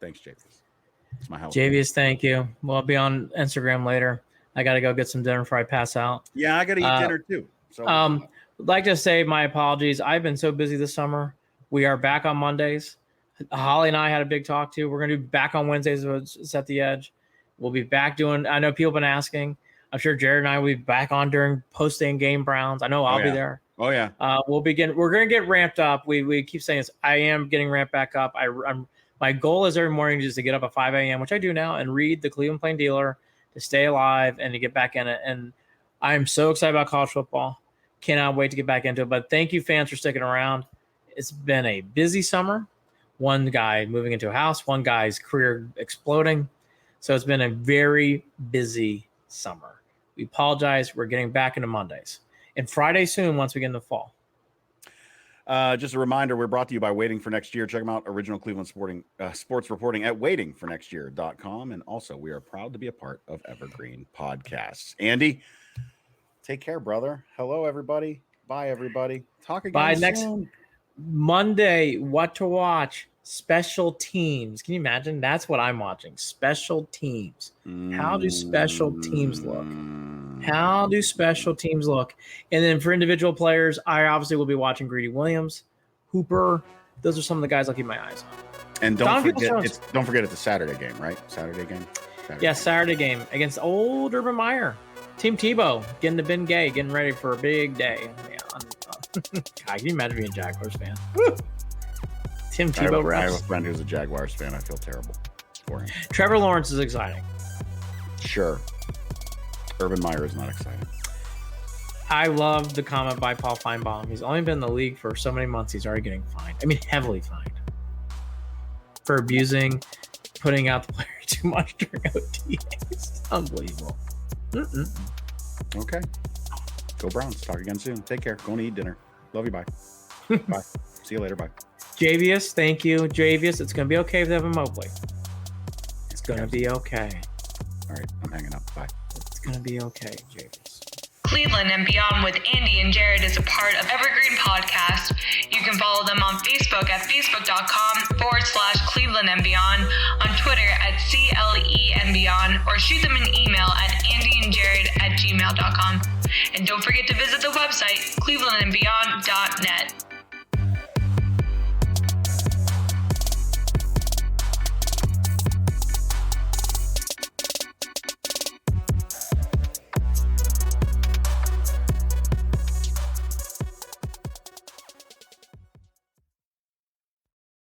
Thanks, Javius. It's my help. Javius, thank you. Well, I'll be on Instagram later. I got to go get some dinner before I pass out. Yeah, I got to eat dinner too. So, I'd like to say my apologies. I've been so busy this summer. We are back on Mondays. Holly and I had a big talk too. We're going to be back on Wednesdays with Set the Edge. We'll be back doing, I know people have been asking. I'm sure Jared and I will be back on during post-game game Browns. I know I'll be there. Oh, yeah. We're going to get ramped up. We keep saying this. I am getting ramped back up. My goal is every morning just to get up at 5 a.m., which I do now, and read the Cleveland Plain Dealer to stay alive and to get back in it. And I'm so excited about college football. Cannot wait to get back into it. But thank you, fans, for sticking around. It's been a busy summer. One guy moving into a house, one guy's career exploding. So it's been a very busy summer. We apologize. We're getting back into Mondays. And Friday soon once we get into fall. Just a reminder, we're brought to you by Waiting for Next Year. Check them out, original Cleveland sports reporting at waitingfornextyear.com. And also, we are proud to be a part of Evergreen Podcasts. Andy, take care, brother. Hello, everybody. Bye, everybody. Talk again Bye soon. next Monday. What to watch? Special teams. Can you imagine? That's what I'm watching. Special teams. How do special teams look? How do special teams look? And then for individual players, I obviously will be watching Greedy Williams, Hooper. Those are some of the guys I'll keep my eyes on. And don't forget it's a Saturday game, right? Saturday game. Saturday game against old Urban Meyer. Team Tebow getting to Ben Gay, getting ready for a big day. Yeah. God, can you imagine being a Jaguars fan? Tim Tebow reps. I have a friend who's a Jaguars fan. I feel terrible for him. Trevor Lawrence is exciting. Sure. Urban Meyer is not exciting. I love the comment by Paul Feinbaum. He's only been in the league for so many months. He's already getting fined. I mean, heavily fined for abusing, putting out the player too much during OTAs. Unbelievable. Okay. Go Browns. Talk again soon. Take care. Going to eat dinner. Love you. Bye. Bye. See you later. Bye. Javius, thank you. Javius, it's going to be okay with Evan Mobley. It's going to be okay. All right. I'm hanging up. Bye. It's going to be okay, Javius. Cleveland and Beyond with Andy and Jared is a part of Evergreen Podcast. You can follow them on Facebook at facebook.com/Cleveland and Beyond, on Twitter at CLE and Beyond, or shoot them an email at andyandjared@gmail.com. And don't forget to visit the website, clevelandandbeyond.net.